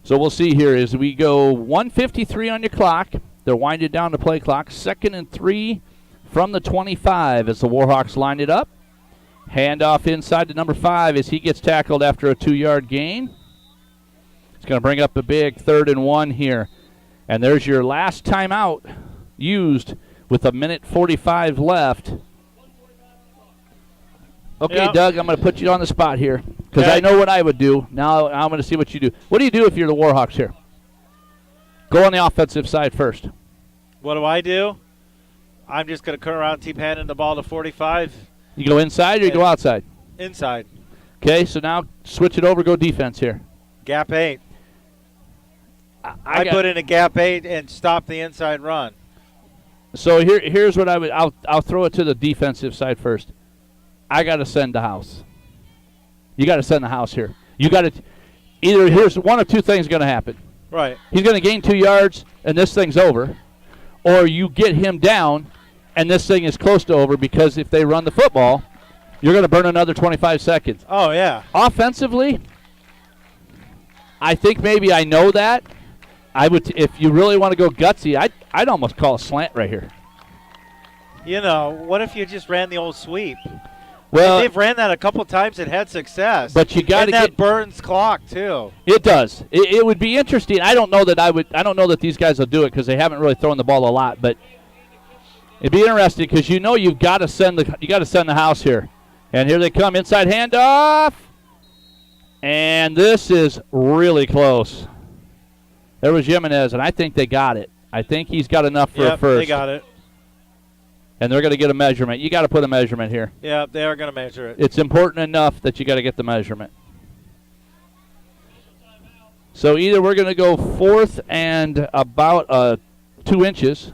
So we'll see here as we go 1:53 on your clock. They're winding down the play clock. 2nd and 3 from the 25 as the Warhawks line it up. Handoff inside to number 5 as he gets tackled after a 2-yard gain. It's going to bring up a big 3rd and 1 here. And there's your last timeout used with 1:45 left. Okay, Yep. Doug, I'm going to put you on the spot here because Okay. I know what I would do. Now I'm going to see what you do. What do you do if you're the Warhawks here? Go on the offensive side first. What do I do? I'm just going to turn around and keep handing the ball to 45 You go inside or you go outside? inside. Okay, so now switch it over, go defense here. Gap 8. I got- put in a gap 8 and stop the inside run. So here's what I would. I'll throw it to the defensive side first. I got to send the house. You got to send the house here. You got to either here's one of two things going to happen. Right. He's going to gain 2 yards and this thing's over, or you get him down and this thing is close to over because if they run the football, you're going to burn another 25 seconds. Oh yeah. Offensively, I think maybe I know that. I would if you really want to go gutsy, I'd almost call a slant right here. You know, what if you just ran the old sweep? Well, they've ran that a couple times and had success. But you got to that get burns clock too. It does. It would be interesting. I don't know that I don't know that these guys will do it because they haven't really thrown the ball a lot. But it'd be interesting because you've got to send the house here, and here they come inside handoff, and this is really close. There was Jimenez, and I think they got it. I think he's got enough for a first. They got it. And they're going to get a measurement. You got to put a measurement here. Yeah, they are going to measure it. It's important enough that you got to get the measurement. So either we're going to go 4th and about 2 inches,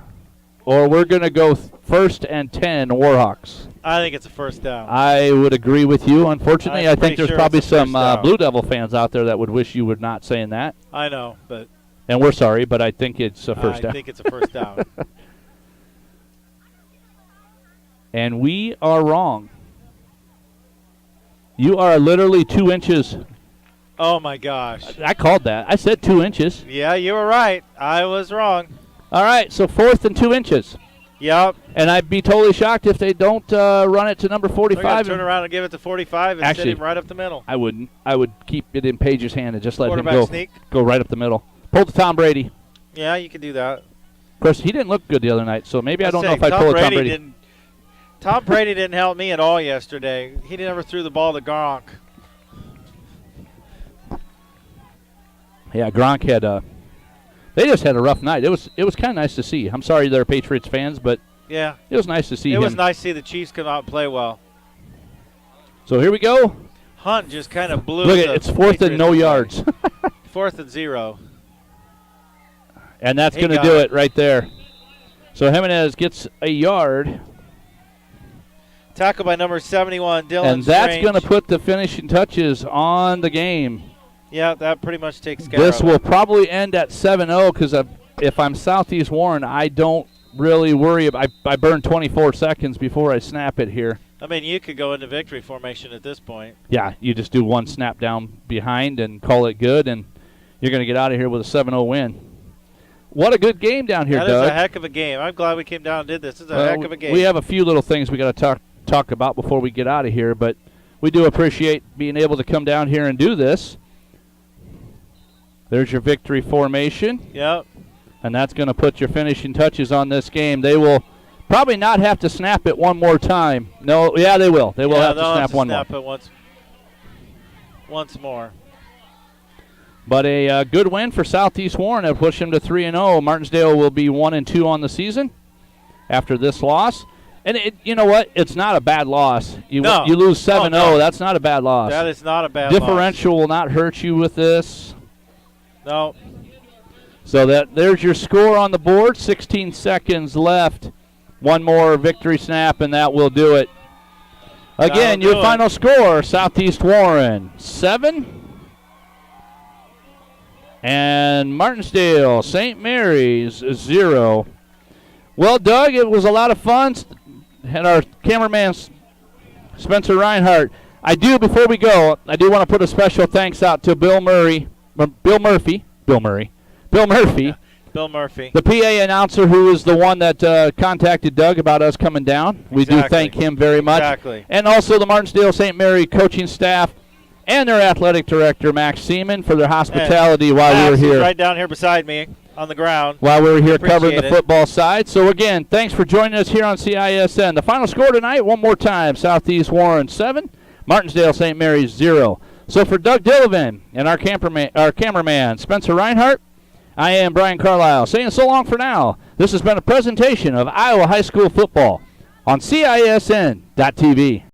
or we're going to go 1st and 10 Warhawks. I think it's a first down. I would agree with you. Unfortunately, I think there's sure probably it's a some first down. Blue Devil fans out there that would wish you were not saying that. I know, but And we're sorry, but I think it's a first down. I think it's a first down. And we are wrong. You are literally 2 inches. Oh my gosh. I called that. I said 2 inches. Yeah, you were right. I was wrong. All right, so 4th and 2 inches. Yep. And I'd be totally shocked if they don't run it to number They're going 45. to turn around and give it to 45 and Actually, send him right up the middle. I wouldn't. I would keep it in Page's hand and just let him Quarterback sneak. go right up the middle. Pull to Tom Brady. Yeah, you can do that. Of course, he didn't look good the other night, so maybe I don't know if I'd Tom pull a Brady Tom Brady. Tom Brady didn't help me at all yesterday. He never threw the ball to Gronk. Yeah, Gronk had they just had a rough night. It was kind of nice to see. I'm sorry they're Patriots fans, but Yeah. it was nice to see It him. was nice to see the Chiefs come out and play well. So here we go. Hunt just kind of blew Look the at it's 4th and no yards. 4th and 0. And that's He going to got do it. it right there. So Jimenez gets a yard. Tackle by number 71, Dylan And that's Strange. going to put the finishing touches on the game. Yeah, that pretty much takes care This of will it. probably end at 7-0 because if I'm Southeast Warren, I don't really worry. I burn 24 seconds before I snap it here. I mean, you could go into victory formation at this point. Yeah, you just do one snap down behind and call it good, and you're going to get out of here with a 7-0 win. What a good game down here, That Doug. is a heck of a game. I'm glad we came down and did this. This is a heck of a game. We have a few little things we got to talk about before we get out of here, but we do appreciate being able to come down here and do this. There's your victory formation. Yep. And that's going to put your finishing touches on this game. They will probably not have to snap it one more time. No, yeah, they will. They will have to they'll snap one more. snap it once more. But a good win for Southeast Warren. It'll push them to 3-0. Martensdale will be 1-2 on the season after this loss. And you know what? It's not a bad loss. You lose 7-0. no. That's not a bad loss. That is not a bad Differential will not hurt you with this. loss. No. So there's your score on the board. 16 seconds left. One more victory snap, and that will do it. Again, That'll your do final score, Southeast Warren 7. And Martensdale, St. Mary's 0. Well, Doug, it was a lot of fun. Had our cameraman Spencer Reinhardt. I do, before we go, I do want to put a special thanks out to Bill Murphy, the PA announcer who is the one that contacted Doug about us coming down. We do thank him very much. Exactly. And also the Martensdale St. Mary coaching staff and their athletic director, Max Seaman, for their hospitality while we were here. Right down here beside me on the ground. While we were here covering the it. football side. So, again, thanks for joining us here on CISN. The final score tonight, one more time, Southeast Warren 7, Martensdale St. Mary's 0. So for Doug Dillevin and our cameraman, Spencer Reinhardt, I am Brian Carlisle saying so long for now. This has been a presentation of Iowa High School football on CISN.TV.